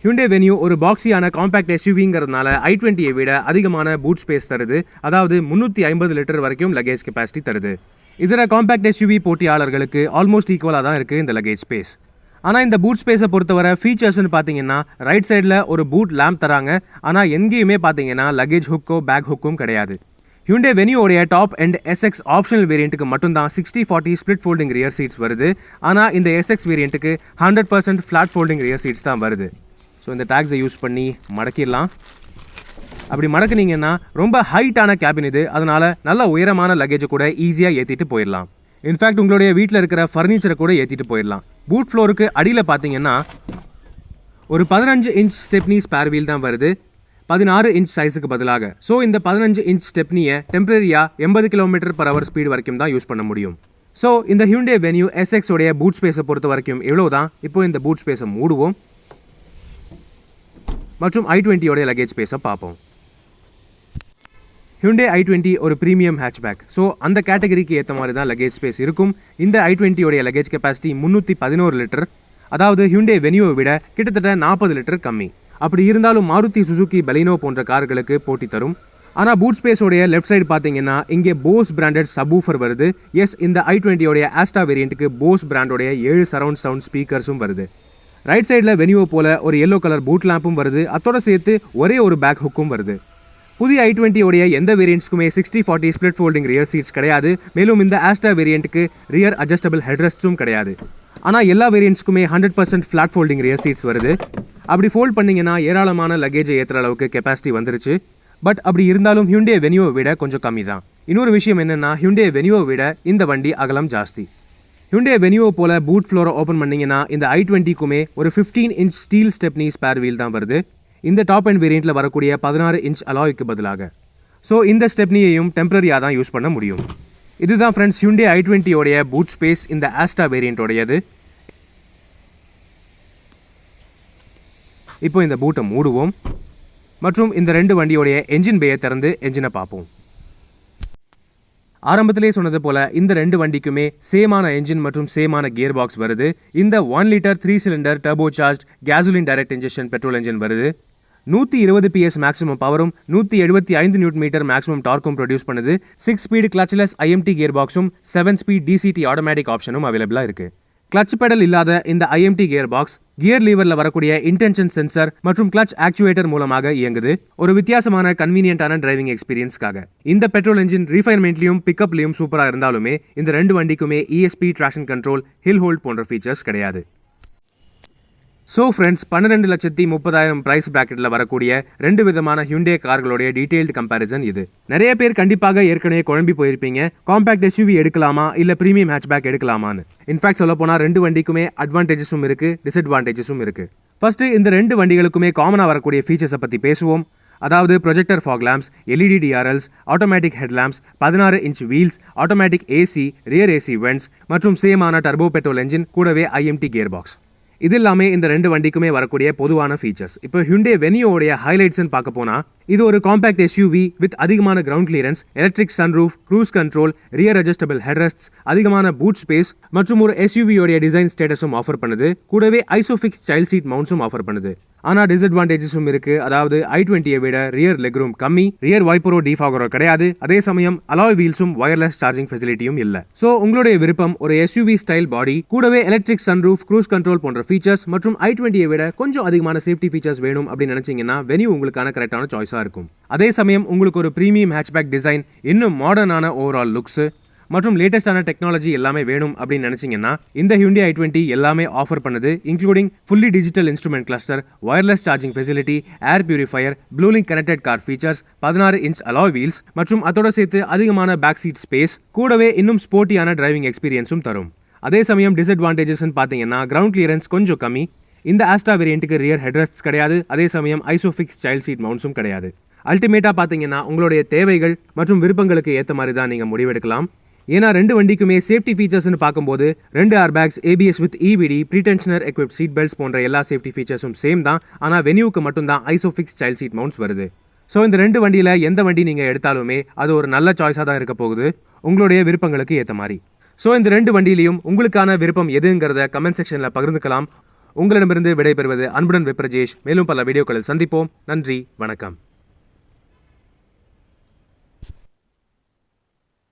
Hyundai Venue ஒரு பாக்ஸியான காம்பேக்ட் எஸ்யூவிங்கிறதுனால i20 விட அதிகமான பூட் ஸ்பேஸ் தருது. அதாவது 350 லிட்டர் வரைக்கும் லக்கேஜ் கெப்பாசிட்டி தருது. இதர காம்பேக்ட் எஸ்யூவி போட்டியாளர்களுக்கு ஆல்மோஸ்ட் ஈக்குவலாக தான் இருக்குது இந்த லக்கேஜ் ஸ்பேஸ். ஆனால் இந்த பூட் ஸ்பேஸை பொறுத்தவரை ஃபீச்சர்ஸ்னு பார்த்தீங்கன்னா ரைட் சைடில் ஒரு பூட் லேம்ப் தராங்க. ஆனால் எங்கேயுமே பார்த்தீங்கன்னா லக்கேஜ் ஹுக்கோ பேக் ஹுக்கும் கிடையாது. Hyundai Venueோடைய டாப் அண்ட் SX ஆப்ஷனல் வேரியண்ட்டுக்கு மட்டும்தான் 60/40 ஸ்பிளிட் ஃபோல்டிங் ரியர் சீட்ஸ் வருது. ஆனால் இந்த SX வேரியண்ட்டுக்கு 100% flat folding rear seeds தான் வருது. ஸோ இந்த டேக்ஸை யூஸ் பண்ணி மடக்கிடலாம். அப்படி மடக்குனீங்கன்னா ரொம்ப ஹைட்டான கேபின் இது. அதனால் நல்ல உயரமான லக்கேஜை கூட ஈஸியாக ஏற்றிட்டு போயிடலாம். இன்ஃபேக்ட் உங்களுடைய வீட்டில் இருக்கிற ஃபர்னிச்சரை கூட ஏற்றிட்டு போயிடலாம். பூட் ஃப்ளோருக்கு அடியில் பார்த்தீங்கன்னா ஒரு 15 இன்ச் ஸ்டெப்னி ஸ்பேர் வீல் தான் வருது 16 இன்ச் சைஸுக்கு பதிலாக. ஸோ இந்த 15 இன்ச் ஸ்டெப்னியை டெம்பரரியாக 80 km/h ஸ்பீட் வரைக்கும் தான் யூஸ் பண்ண முடியும். ஸோ இந்த Hyundai Venue SX உடைய பூட் ஸ்பேஸை பொறுத்த வரைக்கும் எவ்வளோ தான். இப்போ இந்த பூட் ஸ்பேஸை மூடுவோம் மற்றும் i20 லக்கேஜ் ஸ்பேஸை பார்ப்போம். Hyundai i20 ஒரு ப்ரீமியம் ஹேட்ச்பேக். ஸோ அந்த கேட்டகரிக்கு ஏற்ற மாதிரி தான் லக்கேஜ் ஸ்பேஸ் இருக்கும். இந்த i20 லக்கேஜ் கெப்பாசிட்டி 311 லிட்டர். அதாவது Hyundai Venueவை விட கிட்டத்தட்ட 40 லிட்டர் கம்மி. அப்படி இருந்தாலும் மாருதி சுசுகி பலினோ போன்ற கார்களுக்கு போட்டி தரும். ஆனால் பூட் ஸ்பேஸோடைய லெஃப்ட் சைடு பார்த்தீங்கன்னா இங்கே போஸ் பிராண்டட் சப்வூஃபர் வருது. எஸ், இந்த i20 ஆஸ்டா வேரியண்ட்டுக்கு போஸ் பிராண்டோடைய 7 சரவுண்ட் சவுண்ட் ஸ்பீக்கர்ஸும் வருது. ரைட் சைடில் வெனியூ போல ஒரு எல்லோ கலர் பூட் லேம்பும் வருது. அதோட சேர்த்து ஒரே ஒரு பேக் ஹுக்கும் வருது. புதிய i20 எந்த வேரியண்ட்ஸ்க்குமே 60/40 ஸ்பிளிட் ஃபோல்டிங் ரியர் சீட்ஸ் கிடையாது. மேலும் இந்த ஆஸ்டா வேரியண்ட்டுக்கு ரியர் அட்ஜஸ்டபிள் ஹெட்ரெஸ்ட்ஸும் கிடையாது. ஆனால் எல்லா வேரியண்ட்ஸ்க்குமே 100% ஃப்ளாட் ஃபோல்டிங் ரியர் சீட்ஸ் வருது. அப்படி ஃபோல்ட் பண்ணிங்கன்னா ஏராளமான லக்கேஜை ஏற்றுற அளவுக்கு கெப்பாசிட்டி வந்துருச்சு. பட் அப்படி இருந்தாலும் Hyundai Venueவை விட கொஞ்சம் கம்மி தான். இன்னொரு விஷயம் என்னென்னா Hyundai Venueவை விட இந்த வண்டி அகலம் ஜாஸ்தி. Hyundai Venue போல பூட் ஃப்ளோரை ஓப்பன் பண்ணிங்கன்னா இந்த i20க்குமே ஒரு 15 inch steel stepney spare wheel தான் வருது. இந்த டாப் அண்ட் வேரியண்ட்டில் வரக்கூடிய 16 இன்ச் அலாய்க்கு பதிலாக. ஸோ இந்த ஸ்டெப்னியையும் டெம்பரரியாக தான் யூஸ் பண்ண முடியும். இதுதான் friends Hyundai i20 boot space இந்த ஆஸ்டா வேரியண்ட்டோடையது. இப்போ இந்த பூட்டை மூடுவோம் மற்றும் இந்த ரெண்டு வண்டியோடைய என்ஜின் பேயை திறந்து என்ஜினை பார்ப்போம். ஆரம்பத்திலே சொன்னது போல இந்த ரெண்டு வண்டிக்குமே சேமான என்ஜின் மற்றும் சேமான கியர் பாக்ஸ் வருது. இந்த 1 litre 3 cylinder turbo charge gasoline direct injection petrol engine வருது. 120 PS மேக்ஸிமம் பவரும் 175 Nm மேக்ஸிமம் டார்க்கும் ப்ரொடியூஸ் பண்ணுது. 6 ஸ்பீடு கிளச்லெஸ் IMT கியர் பாக்ஸும் 7 ஸ்பீட் DCT ஆட்டோமேட்டிக் ஆப்ஷனும் அவைலபிளாக இருக்கு. கிளச் பெடல் இல்லாத இந்த IMT கியர் பாக்ஸ் கியர் லீவரில் வரக்கூடிய இன்டென்ஷன் சென்சர் மற்றும் கிளச் ஆக்சுவேட்டர் மூலமாக இயங்குது. ஒரு வித்தியாசமான கன்வீனியன்டான டிரைவிங் எக்ஸ்பீரியன்ஸ்க்காக. இந்த பெட்ரோல் என்ஜின் ரீஃபைன்மெண்ட்லையும் பிக்கப்லையும் சூப்பராக இருந்தாலுமே இந்த ரெண்டு வண்டிக்குமே ESP traction control, hill hold போன்ற ஃபீச்சர்ஸ் கிடையாது. ஸோ ஃப்ரெண்ட்ஸ், 12,30,000 ப்ரைஸ் பிராக்கெட்டில் வரக்கூடிய ரெண்டு விதமான Hyundai கார்களுடைய டீடைல்டு கம்பேரிசன் இது. நிறைய பேர் கண்டிப்பாக ஏற்கனவே குழம்பி போயிருப்பீங்க, காம்பேக்ட் SUV எடுக்கலாமா இல்லை ப்ரீமியம் ஹேட்ச்பேக் எடுக்கலாமான்னு. இன்ஃபேக்ட் சொல்ல போனால் ரெண்டு வண்டிக்குமே அட்வான்டேஜஸும் இருக்குது, டிஸ்அட்வான்டேஜஸும் இருக்குது. ஃபர்ஸ்ட் இந்த ரெண்டு வண்டிகளுக்குமே காமனாக வரக்கூடிய ஃபீச்சர்ஸை பற்றி பேசுவோம். அதாவது projector fog lamps, LED DRLs, automatic headlamps, 16 inch wheels, automatic AC, rear AC vents மற்றும் சேமான டர்போ பெட்ரோல் என்ஜின் கூடவே IMT கியர் பாக்ஸ். இது எல்லாமே இந்த ரெண்டு வண்டிக்குமே வரக்கூடிய பொதுவான ஃபீச்சர்ஸ். இப்போ Hyundai Venueோடைய ஹைலைட்ஸ்ன்னு பார்க்க போனால் இது ஒரு காம்பேக்ட் SUV வித் அதிகமான ground clearance, electric sunroof, cruise control, rear adjustable headrests, அதிகமான பூட் ஸ்பேஸ் மற்றும் ஒரு SUVயோடைய டிசைன் ஸ்டேட்டஸும் ஆஃபர் பண்ணுது. கூடவே ஐசோஃபிக்ஸ் சைல்ட் சீட் மவுண்ட்ஸும் ஆஃபர் பண்ணுது. ஆனால் டிஸ்அட்வான்டேஜஸும் இருக்கு. அதாவது i20 விட ரியர் லெக் ரூம் கம்மி, ரியர் வைப்பரோ டிஃபாகரோ கிடையாது. அதே சமயம் அலாய் வீல்ஸும் வயர்லெஸ் சார்ஜிங் ஃபெசிலிட்டியும் இல்லை. ஸோ உங்களுடைய விருப்பம் ஒரு SUV ஸ்டைல் பாடி கூடவே எலக்ட்ரிக் சன்ரூஃப், க்ரூஸ் கண்ட்ரோல் போன்ற ஃபீச்சர்ஸ் மற்றும் i20 விட கொஞ்சம் அதிகமான சேஃப்டி ஃபீச்சர்ஸ் வேணும் அப்படின்னு நினைச்சீங்கன்னா Venue உங்களுக்கான கரெக்டான சாய்ஸா இருக்கும். அதே சமயம் உங்களுக்கு ஒரு ப்ரீமியம் ஹேட்ச்பேக் டிசைன், இன்னும் மாடர்னான ஓவரால் லுக்ஸ் மற்றும் லேட்டஸ்டான டெக்னாலஜி எல்லாமே வேணும் அப்படின்னு நினைச்சீங்கன்னா இந்த Hyundai i20 எல்லாமே ஆஃபர் பண்ணுது. Including fully digital instrument cluster, wireless charging facility, air purifier, Blue Link connected car features, 16 inch alloy wheels மற்றும் அதோட சேர்த்து அதிகமான பேக் சீட் ஸ்பேஸ், கூடவே இன்னும் ஸ்போர்ட்டியான டிரைவிங் எக்ஸ்பீரியன்ஸும் தரும். அதே சமயம் டிஸ்அட்வான்டேஜஸ்ன்னு பார்த்தீங்கன்னா கிரவுண்ட் கிளியரன்ஸ் கொஞ்சம் கம்மி. இந்த ஆஸ்டா வேரியண்ட்டுக்கு ரியர் ஹெட்ரெஸ்ட்ஸ் கிடையாது. அதே சமயம் ஐசோஃபிக்ஸ் சைல்ட் சீட் மவுண்ட்ஸும் கிடையாது. அல்டிமேட்டாக பார்த்தீங்கன்னா உங்களுடைய தேவைகள் மற்றும் விருப்பங்களுக்கு ஏற்ற மாதிரி தான் நீங்கள் முடிவெடுக்கலாம். ஏன்னா ரெண்டு வண்டிக்குமே சேஃப்டி ஃபீச்சர்ஸ்னு பார்க்கும்போது 2 ஏர்பேக்ஸ், ABS with EBD, pretensioner equipped seat belts போன்ற எல்லா சேஃப்டி ஃபீச்சர்ஸும் சேம் தான். ஆனால் Venueக்கு மட்டும்தான் ஐசோஃபிக்ஸ் சைல்ட் சீட் மவுண்ட்ஸ் வருது. ஸோ இந்த 2 வண்டியில் எந்த வண்டி நீங்கள் எடுத்தாலுமே அது ஒரு நல்ல சாய்ஸாக தான் இருக்க போகுது, உங்களுடைய விருப்பங்களுக்கு ஏற்ற மாதிரி. ஸோ இந்த 2 வண்டியிலையும் உங்களுக்கான விருப்பம் எதுங்கிறத கமெண்ட் செக்ஷனில் பகிர்ந்துக்கலாம். உங்களிடமிருந்து விடைபெறுவது அன்புடன் விப்ரஜேஷ். மேலும் பல வீடியோக்களில் சந்திப்போம். நன்றி, வணக்கம்.